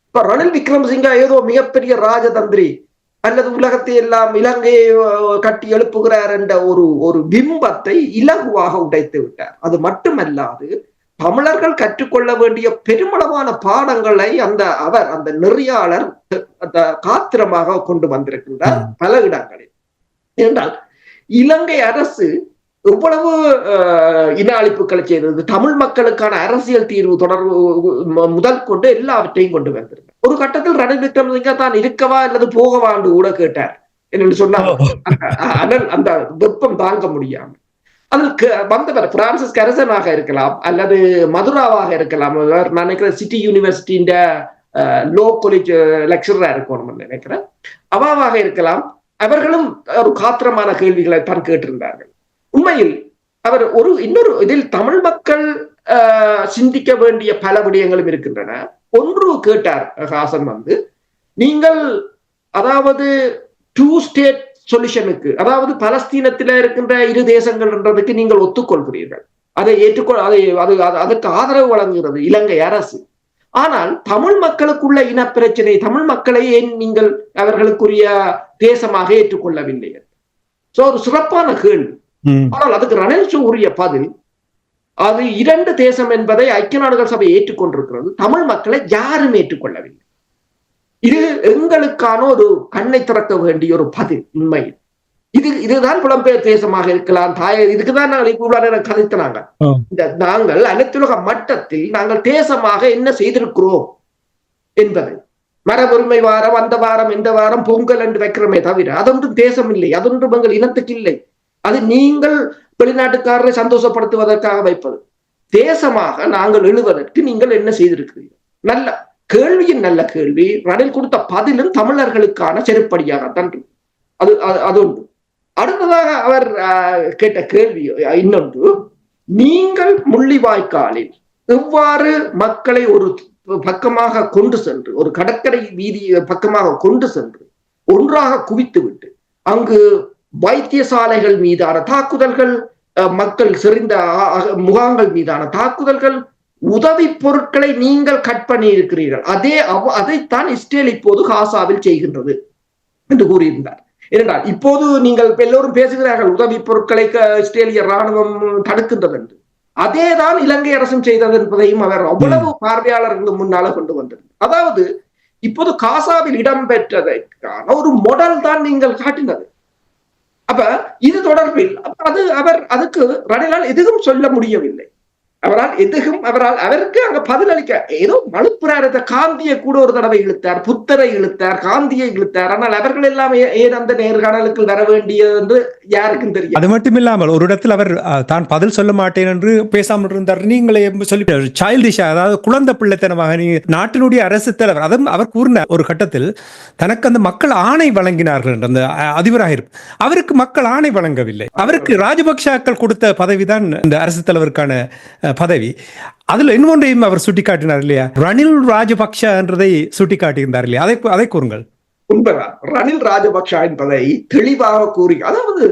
இப்ப ரணில் விக்ரமசிங்க ஏதோ மிகப்பெரிய ராஜதந்திரி அல்லது உலகத்தை எல்லாம் இலங்கையை கட்டி எழுப்புகிறார் என்ற ஒரு பிம்பத்தை இலகுவாக உடைத்து விட்டார். அது மட்டுமல்லாது தமிழர்கள் கற்றுக்கொள்ள வேண்டிய பெருமளவான பாடங்களை அந்த நெறியாளர் காத்திரமாக கொண்டு வந்திருக்கின்றார் பல இடங்களில். என்றால் இலங்கை அரசு எவ்வளவு இன அழிப்புகளை செய்தது, தமிழ் மக்களுக்கான அரசியல் தீர்வு தொடர்பு முதல் கொண்டு எல்லாவற்றையும் கொண்டு வந்திருந்தார். ஒரு கட்டத்தில் ரணில் விக்ரமசிங்க தான் இருக்கவா அல்லது போகவா என்று கூட கேட்டார். என்று சொன்னால் அந்த வெப்பம் தாங்க முடியாமல் அதற்கு வந்தவர் பிரான்சிஸ் கரசனாக இருக்கலாம் அல்லது மதுராவாக இருக்கலாம். நான் நினைக்கிறேன் சிட்டி யூனிவர்சிட்டியின் லோ காலேஜ் லெக்சரரா இருக்கணும் நினைக்கிறேன். அவாவாக இருக்கலாம். அவர்களும் ஒரு காத்திரமான கேள்விகளை தான் கேட்டிருந்தார்கள். உண்மையில் அவர் இன்னொரு இதில் தமிழ் மக்கள் சிந்திக்க வேண்டிய பல விடயங்களும் இருக்கின்றன. ஒன்று கேட்டார் ஹாசன் நீங்கள் அதாவது 2 ஸ்டேட் சொல்யூஷனுக்கு, அதாவது பலஸ்தீனத்தில் இருக்கின்ற 2 தேசங்கள் என்றதுக்கு நீங்கள் ஒத்துக்கொள்கிறீர்கள், அதை அதற்கு ஆதரவு வழங்குகிறது இலங்கை அரசு. ஆனால் தமிழ் மக்களுக்குள்ள இன பிரச்சனை, தமிழ் மக்களை ஏன் நீங்கள் அவர்களுக்குரிய தேசமாக ஏற்றுக்கொள்ளவில்லை? சோ ஒரு சிறப்பான கேள்வி. ஆனால் அதுக்கு ரணில் உரிய பதில், அது 2 தேசம் என்பதை ஐக்கிய நாடுகள் சபை ஏற்றுக்கொண்டிருக்கிறது, தமிழ் மக்களை யாரும் ஏற்றுக்கொள்ளவில்லை. இது எங்களுக்கான ஒரு கண்ணை திறக்க வேண்டிய ஒரு பதில். உண்மையில் இதுதான் புலம்பெயர் தேசமாக இருக்கலாம், இதுக்குதான் நாங்கள் இவ்வளவு கதைத்தனாங்க. நாங்கள் அனைத்துலக மட்டத்தில் நாங்கள் தேசமாக என்ன செய்திருக்கிறோம் என்பதை, மரபுரிமை வாரம், அந்த வாரம், இந்த வாரம், பொங்கல் என்று வைக்கிறோமே தவிர அதொன்றும் தேசம் இல்லை, அதொன்றும் எங்கள் இனத்துக்கு இல்லை. அது நீங்கள் வெளிநாட்டுக்காரரை சந்தோஷப்படுத்துவதற்காக வைப்பது. தேசமாக நாங்கள் எழுவதற்கு நீங்கள் என்ன செய்திருக்கிறீர்கள்? நல்ல கேள்வியின் நல்ல கேள்வி. ரணில் கொடுத்த பதிலும் தமிழர்களுக்கான செருப்படியாகத்தான். அது ஒன்று. அடுத்ததாக அவர் கேட்ட கேள்வி இன்னொன்று, நீங்கள் முள்ளிவாய்க்காலில் எவ்வாறு மக்களை ஒரு பக்கமாக கொண்டு சென்று, ஒரு கடற்கரை வீதி பக்கமாக கொண்டு சென்று ஒன்றாக குவித்து விட்டு அங்கு வைத்தியசாலைகள் மீதான தாக்குதல்கள், மக்கள் செறிந்த முகாம்கள் மீதான தாக்குதல்கள், உதவி பொருட்களை நீங்கள் கட் பண்ணி இருக்கிறீர்கள், அதைத்தான் இஸ்ரேல் இப்போது காசாவில் செய்கின்றது என்று கூறியிருந்தார். ஏனென்றால் இப்போது நீங்கள் எல்லோரும் பேசுகிறார்கள் உதவி பொருட்களை இஸ்ரேலிய ராணுவம் தடுக்கின்றது என்று. அதேதான் இலங்கை அரசும் செய்தது என்பதையும் அவர் அவ்வளவு பார்வையாளர்கள் முன்னால கொண்டு வந்தது. அதாவது இப்போது காசாவில் இடம்பெற்றதற்கான ஒரு மாடல் தான் நீங்கள் காட்டினது. அப்ப இது தொடர்பில் அதுக்கு ரணிலால் எதுவும் சொல்ல முடியவில்லை. அவருக்கு அங்க பதிலளிக்க ஏதோ மழுப்புறார். காந்தியை கூட ஒரு தடவை இழுத்தார், புத்தரை இழுத்தார், காந்தியை இழுத்தார். ஆனால் அவர்கள் எல்லாம் ஏன் அந்த நேர்காணலுக்கு வர வேண்டியது என்று யாருக்கும் தெரியும். அது மட்டும் இல்லாமல் ஒரு இடத்தில் அவர் தான் பதில் சொல்ல மாட்டேன் என்று பேசாமல் இருந்தார். நீங்களே சொல்லி சைல்டிஷா, அதாவது குழந்தை பிள்ளைத்தனமாக நாட்டினுடைய அரசு தலைவர் அவர் கூறினார் ஒரு கட்டத்தில் தனக்கு அந்த மக்கள் ஆணை வழங்கினார்கள் என்று. அந்த அதிபராக இருப்பு அவருக்கு மக்கள் ஆணை வழங்கவில்லை. அவருக்கு ராஜபக்ஷாக்கள் கொடுத்த பதவிதான் இந்த அரசு தலைவருக்கான பதவி. அதுல இன்னொன்றையும் அவர் சுட்டிக்காட்டினார் இல்லையா, ரணில் ராஜபக்ஷ என்றதை சுட்டிக்காட்டியிருந்தார் இல்லையா, அதை கூறுங்கள். உண்மைதான், ரணில் ராஜபக்ஷ என்பதை தெளிவாக கூறி, அதாவது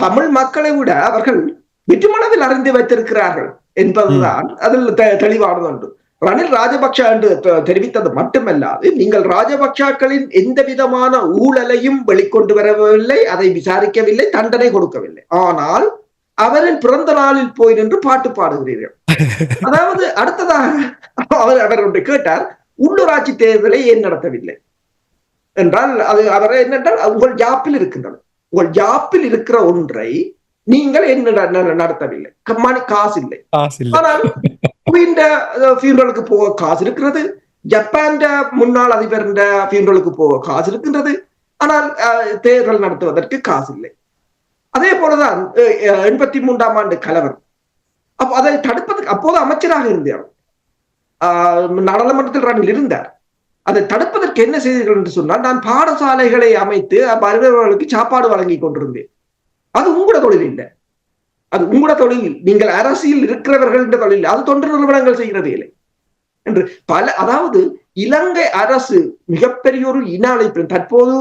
தமிழ் மக்களை விட அவர்கள் வெற்றுமனதில் அறிந்து வைத்திருக்கிறார்கள் என்பதுதான் அதில் தெளிவானது உண்டு. ரணில் ராஜபக்ஷ என்று தெரிவித்தது மட்டுமல்லாது, நீங்கள் ராஜபக்ஷாக்களின் எந்த விதமான ஊழலையும் வெளிக்கொண்டு வரவில்லை, அதை விசாரிக்கவில்லை, தண்டனை கொடுக்கவில்லை. ஆனால் அவரின் பிறந்த நாளில் போய் நின்று பாட்டு பாடுகிறீர்கள். அதாவது அடுத்ததாக அவர் ஒன்று கேட்டார், உள்ளூராட்சி தேர்தலை ஏன் நடத்தவில்லை என்றால், அது அவர் என்னென்றால் உங்கள் ஜாப்பில் இருக்கின்றன, உங்கள் ஜாப்பில் இருக்கிற ஒன்றை நீங்கள் என்ன நடத்தவில்லை, காசு இல்லை. ஆனால் ஃபியூனரலுக்கு போக காசு இருக்கிறது, ஜப்பான் முன்னாள் அதிபர் ஃபியூனரலுக்கு போக காசு இருக்கின்றது, ஆனால் தேர்தல் நடத்துவதற்கு காசு இல்லை. அதே போலதான் 83ஆம் ஆண்டு கலவரம். அப்போ அதை தடுப்பதற்கு அப்போது அமைச்சராக இருந்தார், நாடாளுமன்றத்தில் ரணில் இருந்தார். அதை தடுப்பதற்கு என்ன செய்தீர்கள் என்று சொன்னால், நான் பாடசாலைகளை அமைத்து வருபவர்களுக்கு சாப்பாடு வழங்கி கொண்டிருந்தேன். அது உங்களோட தொழில் இல்லை, அது உங்களோட தொழில். நீங்கள் அரசியல் இருக்கிறவர்கள் என்ற தொழில், அது தொண்டு நிறுவனங்கள் செய்கிறது இல்லை என்று அதாவது இலங்கை அரசு மிகப்பெரிய ஒரு இன அழைப்பு தற்போது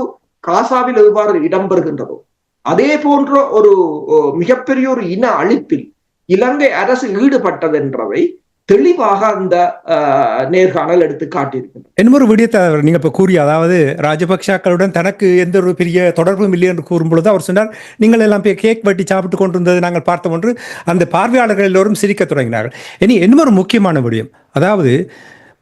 காசாவில் எவ்வாறு இடம்பெறுகின்றதோ அதே போன்ற ஒரு மிகப்பெரிய ஒரு இன அழிப்பில் இலங்கை அரசு ஈடுபட்டது என்றவை தெளிவாக அந்த நேர்காணல் எடுத்து காட்டியிருக்கின்றன. இன்னொரு விடயத்தை நீங்க இப்ப கூறிய, அதாவது ராஜபக்சாக்களுடன் தனக்கு எந்த ஒரு பெரிய தொடர்பும் இல்லை என்று கூறும்பொழுது அவர் சொன்னார், நீங்கள் எல்லாம் கேக் வெட்டி சாப்பிட்டு கொண்டிருந்ததை நாங்கள் பார்த்தோம் என்று அந்த பார்வையாளர்கள் எல்லோரும் சிரிக்க தொடங்கினார்கள். இனி இன்னொரு முக்கியமான விடயம், அதாவது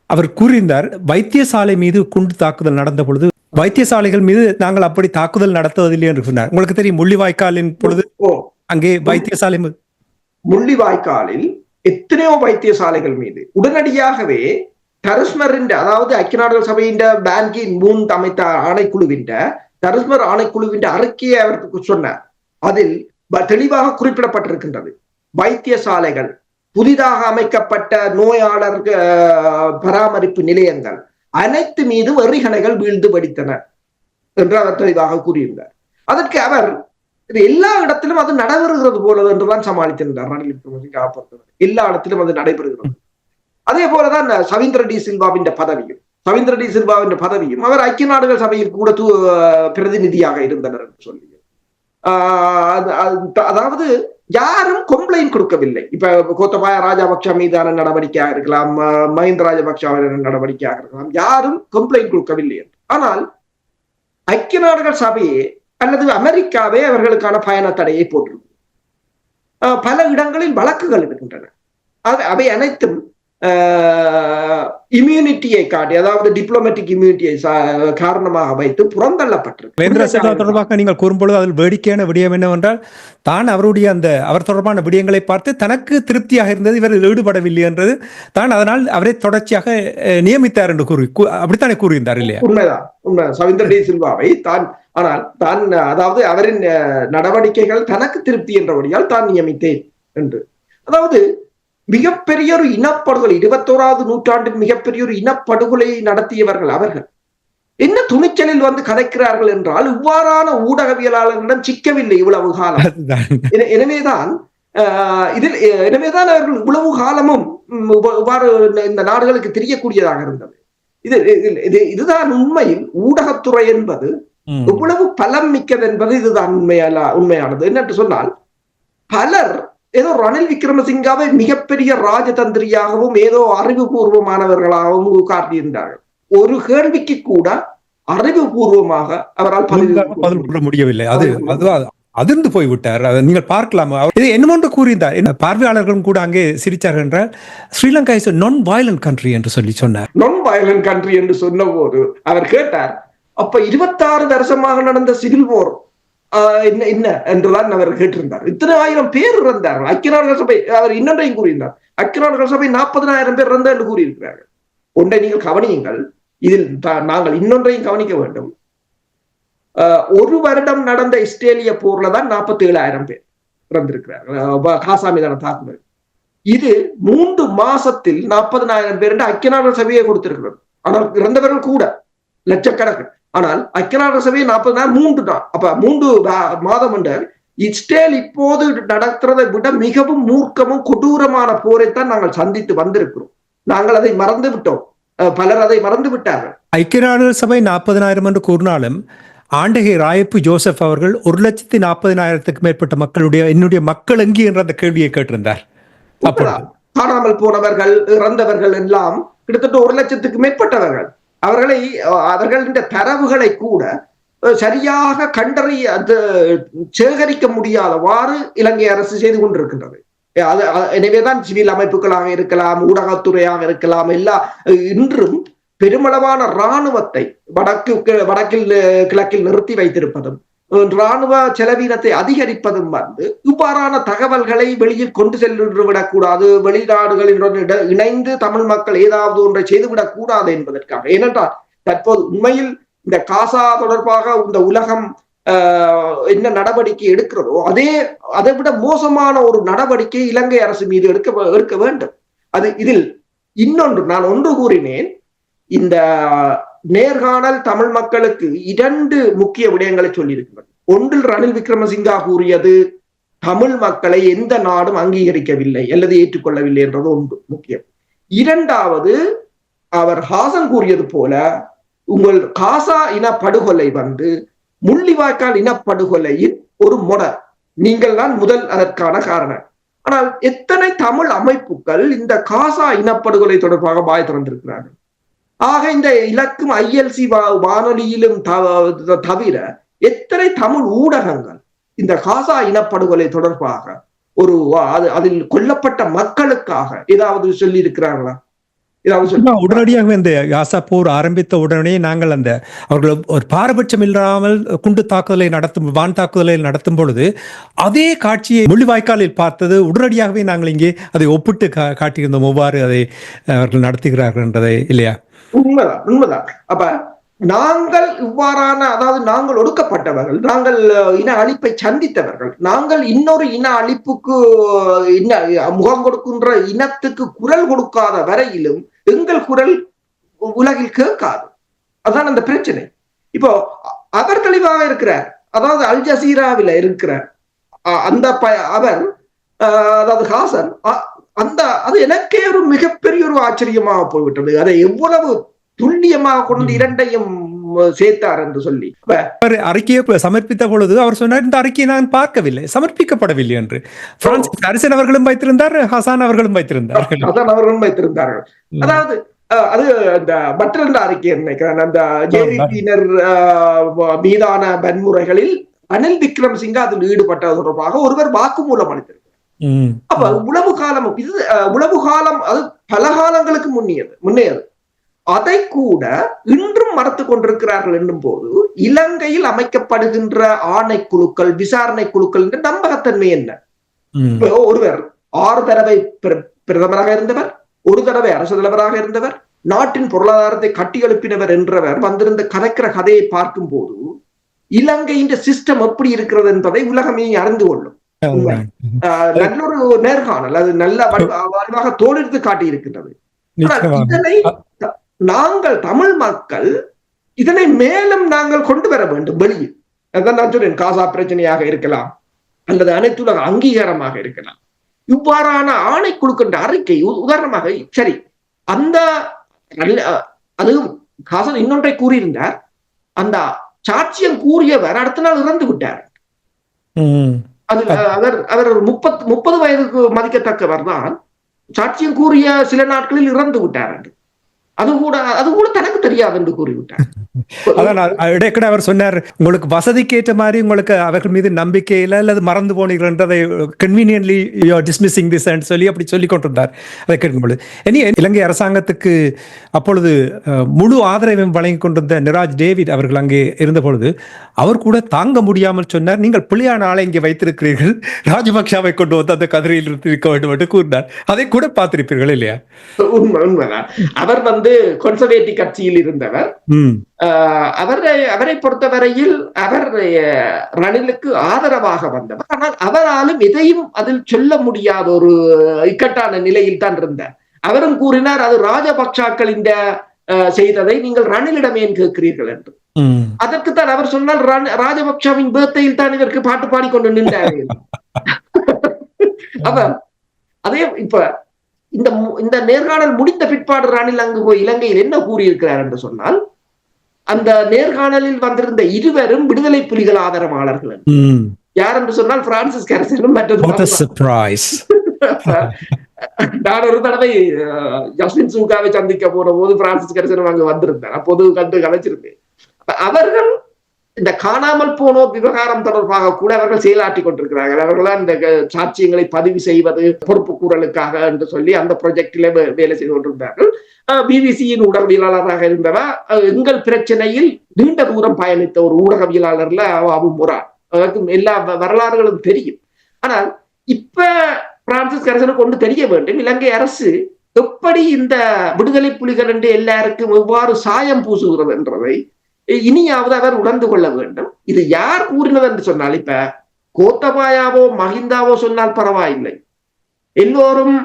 அவர் கூறியிருந்தார், வைத்தியசாலை மீது குண்டு தாக்குதல் நடந்த பொழுது வைத்தியசாலைகள் மீது நாங்கள் அப்படி தாக்குதல் நடத்துவதில்லை என்று சொன்னார். உங்களுக்கு தெரியும், முள்ளிவாய்க்காலின் பொழுது அங்கே வைத்தியசாலை முள்ளிவாய்க்காலில் எத்தனையோ வைத்தியசாலைகள் மீது உடனடியாகவே தரிஸ்மரின், அதாவது ஐக்கிய நாடுகள் சபையின் பேன்கின் மூன் அமைத்த ஆணைக்குழுவின் தரிஸ்மர் ஆணைக்குழுவின் அறிக்கையை அவருக்கு சொன்னார். அதில் தெளிவாக குறிப்பிடப்பட்டிருக்கின்றது, வைத்தியசாலைகள், புதிதாக அமைக்கப்பட்ட நோயாளர் பராமரிப்பு நிலையங்கள் அனைத்து மீது வெறிகணைகள் வீழ்ந்து வெடித்தன என்று அவர் தெளிவாக கூறியிருந்தார். அதற்கு அவர் எல்லா இடத்திலும் அது நடைபெறுகிறது போல என்றுதான் சமாளித்திருந்தார். ரணில் விக்ரமசிங்கே எல்லா இடத்திலும் அது நடைபெறுகிறது. அதே போலதான் சவீந்திர டி சில்வாவின் பதவியும் அவர் ஐக்கிய நாடுகள் சபையில் கூட பிரதிநிதியாக இருந்தனர் என்று சொல்லி, அதாவது யாரும் கம்ப்ளைண்ட் கொடுக்கவில்லை. இப்ப கோத்தபாய ராஜபக்ஷ மீதான நடவடிக்கையாக இருக்கலாம், மஹிந்த ராஜபக்ஷ நடவடிக்கையாக இருக்கலாம், யாரும் கம்ப்ளைண்ட் கொடுக்கவில்லை. ஆனால் ஐக்கிய நாடுகள் சபையே அல்லது அமெரிக்காவே அவர்களுக்கான பயண தடையை போட்டிருக்கு. பல இடங்களில் வழக்குகள் இருக்கின்றன. அவை அனைத்தும் இம்யூனிட்டியை காட்டி, அதாவது டிப்ளமேட்டிக் இம்யூனிட்டியை காரணமாக வைத்து புறந்தள்ளப்பட்டிருக்கு. தொடர்பாக நீங்கள் கூறும்பொழுது அதில் வேடிக்கையான விடயம் என்னவென்றால், தான் அவருடைய அவர் தொடர்பான விடயங்களை பார்த்து தனக்கு திருப்தியாக இருந்தது, இவர் ஈடுபடவில்லை என்றது தான், அதனால் அவரை தொடர்ச்சியாக நியமித்தார் என்று அப்படித்தானே கூறியிருந்தார் இல்லையா? உண்மைதான், உண்மை. சவீந்திர டி சில்வாவை அதாவது அவரின் நடவடிக்கைகள் தனக்கு திருப்தி என்றபடியால் தான் நியமித்தேன் என்று, அதாவது மிகப்பெரிய ஒரு இனப்படுகொலை, 21வது நூற்றாண்டின் மிகப்பெரிய ஒரு இனப்படுகொலை நடத்தியவர்கள் அவர்கள். என்ன துணிச்சலில் வந்து கதைக்கிறார்கள் என்றால், இவ்வாறான ஊடகவியலாளர்களிடம் சிக்கவில்லை இவ்வளவு காலம். எனவேதான் அவர்கள் இவ்வளவு காலமும் இவ்வாறு இந்த நாடுகளுக்கு தெரியக்கூடியதாக இருந்தது. இதுதான் உண்மையில் ஊடகத்துறை என்பது இவ்வளவு பலம் மிக்கது என்பது இதுதான் உண்மையானது. என்னென்று சொன்னால், பலர் ஏதோ ரணில் விக்ரமசிங்காவை மிகப்பெரிய ராஜதந்திரியாகவும் ஏதோ அறிவுபூர்வமானவர்களாகவும் காட்டியிருந்தார்கள். ஒரு கேள்விக்கு கூட அறிவுபூர்வமாக அவரால் பதில் முடியவில்லை. அதிர்ந்து போய்விட்டார். நீங்கள் பார்க்கலாம். இது என்னமொன்று கூறியிருந்தார், பார்வையாளர்களும் கூட அங்கே சிரித்தார்கள் என்றால், Sri Lanka is non violent country என்று சொல்லி சொன்னார். நான் வயலன்ட் கண்ட்ரி என்று சொன்ன போது அவர் கேட்டார், அப்ப 26 வருஷமாக நடந்த சிவில் போர் என்ன என்றுதான் அவர் கேட்டிருந்தார். இத்தனை ஆயிரம் பேர் இறந்தார்கள். ஐக்கிய நாடுகள் சபை அவர் இன்னொன்றையும் கூறியிருந்தார், ஐக்கிய நாடுகள் சபை 40,000 பேர் இறந்தார் என்று கூறியிருக்கிறார்கள். ஒன்றை நீங்கள் கவனியுங்கள், இதில் நாங்கள் இன்னொன்றையும் கவனிக்க வேண்டும். ஒரு வருடம் நடந்த இஸ்ரேலிய போர்ல தான் 47,000 பேர் இறந்திருக்கிறார்கள் காசா மீதான தாக்குதல். இது 3 மாசத்தில் 40,000 பேர் என்று ஐக்கிய நாடுகள் சபையை கொடுத்திருக்கிறது. ஆனால் இறந்தவர்கள் கூட லட்சக்கணக்கு. ஆனால் ஐக்கிய நாடுகள் சபையை 40,000 3 தான். அப்ப 3 மாதம் என்ற இஸ்ரேல் இப்போது நடக்கிறதை விட மிகவும் மூர்க்கமும் கொடூரமான போரைத்தான் நாங்கள் சந்தித்து வந்திருக்கிறோம். நாங்கள் அதை மறந்து விட்டோம். பலர் அதை மறந்து விட்டார்கள். ஐக்கிய நாடுகள் சபை 40,000 என்று கூறினாலும் ஆண்டகை ராயப்பு ஜோசப் அவர்கள் 1,40,000க்கு மேற்பட்ட மக்களுடைய என்னுடைய மக்கள் எங்கே என்ற அந்த கேள்வியை கேட்டிருந்தார். காணாமல் போனவர்கள் இறந்தவர்கள் எல்லாம் கிட்டத்தட்ட 1,00,000க்கு மேற்பட்டவர்கள். அவர்களின் தரவுகளை கூட சரியாக கண்டறிய சேகரிக்க முடியாதவாறு இலங்கை அரசு செய்து கொண்டிருக்கின்றது. எனவேதான் சிவில் அமைப்புகளாக இருக்கலாம், ஊடகத்துறையாக இருக்கலாம், இன்றும் பெருமளவான இராணுவத்தை கிழக்கில் நிறுத்தி வைத்திருப்பதும் இராணுவ செலவீனத்தை அதிகரிப்பதும் இவ்வாறான தகவல்களை வெளியில் கொண்டு சென்று விடக்கூடாது, வெளிநாடுகளினுடன் இணைந்து தமிழ் மக்கள் ஏதாவது ஒன்றை செய்துவிடக் கூடாது என்பதற்காக. ஏனென்றால் தற்போது உண்மையில் இந்த காசா தொடர்பாக இந்த உலகம் என்ன நடவடிக்கை எடுக்கிறதோ அதை விட மோசமான ஒரு நடவடிக்கை இலங்கை அரசு மீது எடுக்க வேண்டும். அது இதில் இன்னொன்று நான் ஒன்று கூறினேன், இந்த நேர்காணல் தமிழ் மக்களுக்கு 2 முக்கிய விடயங்களை சொல்லியிருக்கிறது. ஒன்றில் ரணில் விக்ரமசிங்கா கூறியது தமிழ் மக்களை எந்த நாடும் அங்கீகரிக்கவில்லை அல்லது ஏற்றுக்கொள்ளவில்லை என்றது ஒன்று முக்கியம். 2வது அவர் ஹாசன் கூறியது போல உங்கள் காசா இனப்படுகொலை முள்ளிவாய்க்கால் இனப்படுகொலையின் ஒரு மொடர், நீங்கள் தான் முதல் அதற்கான காரணம். ஆனால் எத்தனை தமிழ் அமைப்புகள் இந்த காசா இனப்படுகொலை தொடர்பாக வாய் திறந்திருக்கிறார்கள். ஆக இந்த இலக்கும் ILC வானொலியிலும் தவிர எத்தனை தமிழ் ஊடகங்கள் இந்த காசா இனப்படுகொலை தொடர்பாக அதில் கொல்லப்பட்ட மக்களுக்காக ஏதாவது சொல்லி இருக்கிறார்களா? உடனடியாக இந்த காசா போர் ஆரம்பித்த உடனே நாங்கள் அவர்கள் ஒரு பாரபட்சம் இல்லாமல் குண்டு தாக்குதலை வான் தாக்குதலை நடத்தும் பொழுது அதே காட்சியை முள்ளிவாய்க்காலில் பார்த்தது உடனடியாகவே நாங்கள் இங்கே அதை ஒப்பிட்டு காட்டியிருந்தோம், எவ்வாறு அதை அவர்கள் நடத்துகிறார்கள் என்றதை, இல்லையா? உண்மைதான். அப்ப நாங்கள் இவ்வாறான, அதாவது நாங்கள் ஒடுக்கப்பட்டவர்கள், நாங்கள் இன அழிப்பை சந்தித்தவர்கள், நாங்கள் இன்னொரு இன அழிப்புக்கு முகம் கொடுக்கின்ற இனத்துக்கு குரல் கொடுக்காத வரையிலும் எங்கள் குரல் உலகில் கேட்காது. அதுதான் அந்த பிரச்சனை. இப்போ அவர் தெளிவாக இருக்கிறார், அதாவது அல் ஜசீராவில் இருக்கிறார் அவர், அதாவது ஹாசன், அது எனக்கே ஒரு மிகப்பெரிய ஒரு ஆச்சரியமாக போய்விட்டது. அதை எவ்வளவு துல்லியமாக கொண்டு 2ஐயும் சேர்த்தார் என்று சொல்லி அறிக்கையை சமர்ப்பித்த பொழுது அவர் சொன்னார், இந்த அறிக்கையை நான் பார்க்கவில்லை, சமர்ப்பிக்கப்படவில்லை என்று. பிரான்சிஸ் அரசன் அவர்களும் வைத்திருந்தார், ஹசான் அவர்களும் வைத்திருந்தார்கள். அதாவது அது அந்த மற்ற அறிக்கை நினைக்கிறேன், அந்த ஜேவிபியினர் மீதான வன்முறைகளில் ரணில் விக்ரமசிங்கா அதில் ஈடுபட்டது தொடர்பாக ஒருவர் வாக்குமூலம் அளித்திருக்கிறார். அப்ப உளவு காலம் அது பல காலங்களுக்கு முன்னையது. அதை கூட இன்றும் மறத்து கொண்டிருக்கிறார்கள் என்னும் போது இலங்கையில் அமைக்கப்படுகின்ற ஆணைக்குழுக்கள், விசாரணை குழுக்கள் என்ற நம்பகத்தன்மை என்ன? ஒருவர் 6 தடவை பிரதமராக இருந்தவர், 1 தடவை அரசு தலைவராக இருந்தவர், நாட்டின் பொருளாதாரத்தை கட்டி எழுப்பினவர் என்றவர் வந்திருந்த கதைக்கிற கதையை பார்க்கும் போது இலங்கையின் சிஸ்டம் எப்படி இருக்கிறது என்பதை உலகமே அறிந்து கொள்ளும். நல்ல ஒரு நேர்காணல், அது நல்ல வடிவாக தோலெடுத்து காட்டி இருக்கின்றது. இதனை நாங்கள் தமிழ் மக்கள் இதனை மேலும் நாங்கள் கொண்டு வர வேண்டும் வெளியில். அதான் நான் சொல்றேன், காசா பிரச்சனையாக இருக்கலாம் அல்லது அனைத்துலக அங்கீகாரமாக இருக்கலாம். இவ்வாறான ஆணைக்குழுக்கின்ற அறிக்கை உதாரணமாக, சரி, அந்த அதுவும் காசன் இன்னொன்றை கூறியிருந்தார், அந்த சாட்சியம் கூறியவர் அடுத்த நாள் இறந்து விட்டார். அவர் 30 வயதுக்கு மதிக்கத்தக்கவர் தான், சாட்சியம் கூறிய சில நாட்களில் இறந்து விட்டார் என்று அது கூட தனக்கு தெரியாது என்று கூறிவிட்டார். இடைக்கட அவர் சொன்னார், உங்களுக்கு வசதிக்கு ஏற்ற மாதிரி உங்களுக்கு அவர்கள் மீது நம்பிக்கை இல்லை அல்லது மறந்து போனீர்கள்ன்றதை conveniently you are dismissing this என்று அப்படி சொல்லிக் கொண்டிருந்தார். அதை கேட்கும்பொழுது இலங்கை அரசாங்கத்துக்கு அப்பொழுது முழு ஆதரவையும் வழங்கி கொண்டிருந்த நிராஜ் டேவிட் அவர்கள் அங்கே இருந்த பொழுது அவர் கூட தாங்க முடியாமல் சொன்னார், நீங்கள் பிள்ளையான ஆளை இங்கே வைத்திருக்கிறீர்கள், ராஜபக்ஷாவை கொண்டு வந்து அந்த கதிரையில் இருக்க வேண்டும் என்று கூறினார். அதை கூட பார்த்திருப்பீர்கள், இல்லையா? உண்மைதான். அவர் கன்சர்வேட்டிவ் கட்சியில் இருந்தவர். அவரை பொறுத்தவரையில் அவர் ரணிலுக்கு ஆதரவாக வந்தவர். ஆனால் அவராலும் எதையும் அதில் சொல்ல முடியாத ஒரு இக்கட்டான நிலையில் தான் இருந்தார். அவரும் கூறினார், அது ராஜபக்சாக்கள் இந்த செய்ததை நீங்கள் ரணிலிடம் ஏன் கேட்கிறீர்கள் என்று. அதற்குத்தான் அவர் சொன்னால், ராஜபக்சாவின் பேர்த்தையில் தான் இதற்கு பாட்டு பாடிக்கொண்டு நின்றார். அவர் அதே இப்ப இந்த நேர்காணல் முடிந்த பிற்பாடு ரணில் அங்கு போய் இலங்கையில் என்ன கூறியிருக்கிறார் என்று சொன்னால், அந்த நேர்காணலில் வந்திருந்த இருவரும் விடுதலை புலிகள் ஆதரவாளர்கள். யார் என்று சொன்னால் பிரான்சிஸ் கரசனும் நான் ஒரு தடவை ஜஸ்டின் சூகாவை சந்திக்க போன போது பிரான்சிஸ் கரசனும் அங்கு வந்திருந்தார். அப்போது கண்டு கலைச்சிருந்தேன். அவர்கள் இந்த காணாமல் போனோர் விவகாரம் தொடர்பாக கூட அவர்கள் செயலாற்றி கொண்டிருக்கிறார்கள். அவர்களால் இந்த சாட்சியங்களை பதிவு செய்வது பொறுப்பு கூறலுக்காக என்று சொல்லி அந்த ப்ராஜெக்டில வேலை செய்து கொண்டிருந்தார்கள். பிபிசியின் ஊடகவியலாளராக இருந்தவர் எங்கள் பிரச்சனையில் நீண்ட தூரம் பயணித்த ஒரு ஊடகவியலாளர்ல அபு முரான். அதற்கு எல்லா வரலாறுகளும் தெரியும். ஆனால் இப்ப பிரான்சிஸ் கரசனுக்கு கொண்டு தெரிய வேண்டும், இலங்கை அரசு எப்படி இந்த விடுதலை புலிகள் என்று எல்லாருக்கும் எவ்வாறு சாயம் பூசுகிறது என்றதை இனியாவது அவர் உணர்ந்து கொள்ள வேண்டும். இது யார் கூறினது என்று சொன்னால், இப்ப கோத்தபாயாவோ மஹிந்தாவோ சொன்னால் பரவாயில்லை, எல்லோரும்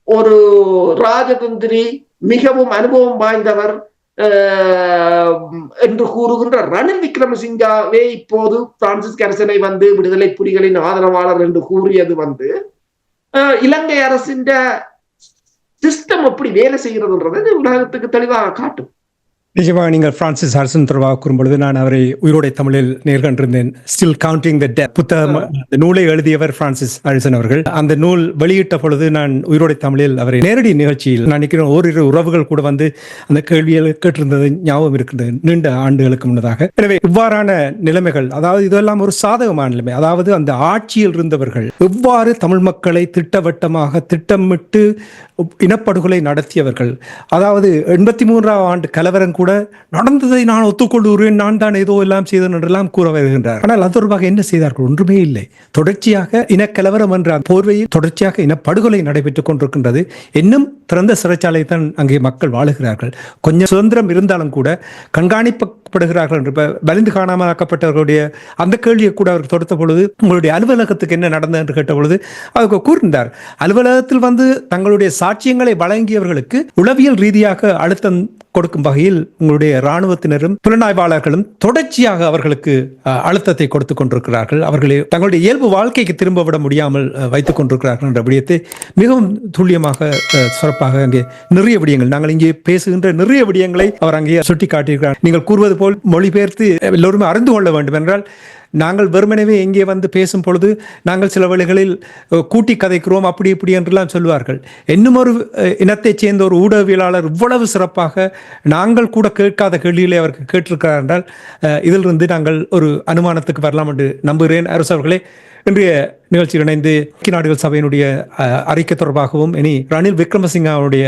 ஒரு ராஜதந்திரி மிகவும் அனுபவம் வாய்ந்தவர் என்று கூறுகின்ற ரணில் விக்ரமசிங்காவே இப்போது பிரான்சிஸ் கரசனை வந்து விடுதலை புலிகளின் ஆதரவாளர் என்று கூறியது இலங்கை அரசின் சிஸ்டம் எப்படி வேலை செய்கிறதுன்றது உலகத்துக்கு தெளிவாக காட்டும். நிஜமாக நீங்கள் பிரான்சிஸ் அரசன் தொடர்பாக கூறும்பொழுது நான் அவரை உயிரோடை தமிழில் நேர்கண்டிருந்தேன். ஸ்டில் கவுண்டிங் த டெத் புத்தகம், நூலை எழுதியவர் பிரான்சிஸ் அரசன் அவர்கள். அந்த நூல் வெளியிட்ட பொழுது நான் உயிரோடை தமிழில் அவரை நேரடி நிகழ்ச்சியில் நான் நினைக்கிறேன் ஓரிரு உறவுகள் கூட வந்து அந்த கேள்வியை கேட்டிருந்தது ஞாபகம் இருக்கின்றது, நீண்ட ஆண்டுகளுக்கு முன்னதாக. எனவே இவ்வாறான நிலைமைகள், அதாவது இதெல்லாம் ஒரு சாதகமான நிலைமை. அதாவது அந்த ஆட்சியில் இருந்தவர்கள் எவ்வாறு தமிழ் மக்களை திட்டவட்டமாக திட்டமிட்டு இனப்படுகொலை நடத்தியவர்கள். அதாவது 83ஆம் ஆண்டு கலவரம் கூட நடந்ததை நான் ஒத்துக்கொள்கிறேன், நான் தான் ஏதோ எல்லாம் செய்தேன் என்றெல்லாம் கூற வருகின்றார். ஆனால் அது தொடர்பாக என்ன செய்தார்கள்? ஒன்றுமே இல்லை. தொடர்ச்சியாக இனக்கலவரம் என்ற போர்வையில் தொடர்ச்சியாக இனப்படுகொலை நடைபெற்றுக் கொண்டிருக்கின்றது. இன்னும் திறந்த சிறைச்சாலை தான் அங்கே மக்கள் வாழுகிறார்கள். கொஞ்சம் சுதந்திரம் இருந்தாலும் கூட கண்காணிக்கப்படுகிறார்கள் என்று வலிந்து காணாமலாக்கப்பட்டவர்களுடைய அந்த கேள்வியை கூட அவர் தொடுத்த பொழுது, உங்களுடைய அலுவலகத்துக்கு என்ன நடந்தது என்று கேட்ட பொழுது அவர் கூறினார், அலுவலகத்தில் வந்து தங்களுடைய சாட்சியங்களை வழங்கியவர்களுக்கு உளவியல் ரீதியாக அழுத்தம் கொடுக்கும் வகையில் உங்களுடைய இராணுவத்தினரும் புலனாய்வாளர்களும் தொடர்ச்சியாக அவர்களுக்கு அழுத்தத்தை கொடுத்துக் கொண்டிருக்கிறார்கள். அவர்களை தங்களுடைய இயல்பு வாழ்க்கைக்கு திரும்ப விட முடியாமல் வைத்துக் கொண்டிருக்கிறார்கள் என்ற விடயத்தை மிகவும் துல்லியமாக சிறப்பாக அங்கே நிறைய விடயங்கள், நாங்கள் இங்கே பேசுகின்ற நிறைய விடயங்களை அவர் அங்கே சுட்டி காட்டியிருக்கிறார். நீங்கள் கூறுவது போல் மொழிபெயர்த்து எல்லோருமே அறிந்து கொள்ள வேண்டும் என்றால், நாங்கள் வெறுமனவே இங்கே வந்து பேசும் பொழுது நாங்கள் சில வேளைகளில் கூட்டி கதைக்கிறோம் அப்படி இப்படி என்றெல்லாம் சொல்வார்கள். இன்னும் ஒரு இனத்தைச் சேர்ந்த ஒரு ஊடகவியலாளர் இவ்வளவு சிறப்பாக நாங்கள் கூட கேட்காத கேள்விகளை அவருக்கு கேட்டிருக்கிறார் என்றால் இதிலிருந்து நாங்கள் ஒரு அனுமானத்துக்கு வரலாம் என்று நம்புகிறேன். அரசு அவர்களே, இன்றைய நிகழ்ச்சியில் இணைந்து ஐக்கிய நாடுகள் சபையினுடைய அறிக்கை தொடர்பாகவும் இனி ரணில் விக்ரமசிங்காவுடைய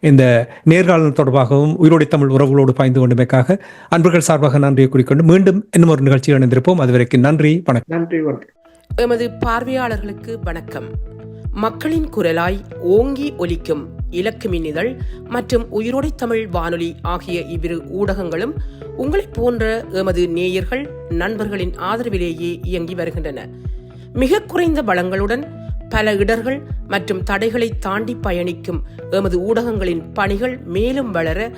இந்த நேர்காணல் தொடர்பாகவும் உயிரோடை தமிழ் உறவுகளோடு பாய்ந்து கொண்டமைக்காக அன்பர்கள் சார்பாக நன்றியை குறிக்கொண்டு மீண்டும் இன்னும் ஒரு நிகழ்ச்சியில் இணைந்திருப்போம். அதுவரைக்கும் நன்றி, வணக்கம். நன்றி, வணக்கம். எமது பார்வையாளர்களுக்கு வணக்கம். மக்களின் குரலாய் ஓங்கி ஒலிக்கும் இலக்கு மின்னிதழ் மற்றும் உயிரோடை தமிழ் வானொலி ஆகிய இவ்விரு ஊடகங்களும் உங்களைப் போன்ற எமது நேயர்கள் நண்பர்களின் ஆதரவிலேயே இயங்கி வருகின்றன. மிக குறைந்த வளங்களுடன் பல இடர்கள் மற்றும் தடைகளை தாண்டி பயணிக்கும் எமது ஊடகங்களின் பணிகள் மேலும் வளர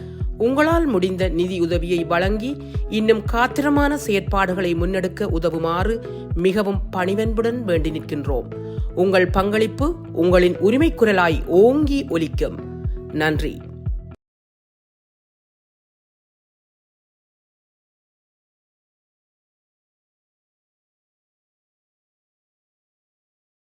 உங்களால் முடிந்த நிதியுதவியை வழங்கி இன்னும் காத்திரமான செயற்பாடுகளை முன்னெடுக்க உதவுமாறு மிகவும் பணிவன்புடன் வேண்டி நிற்கின்றோம். உங்கள் பங்களிப்பு உங்களின் உரிமை குரலாய் ஓங்கி ஒலிக்கும். நன்றி.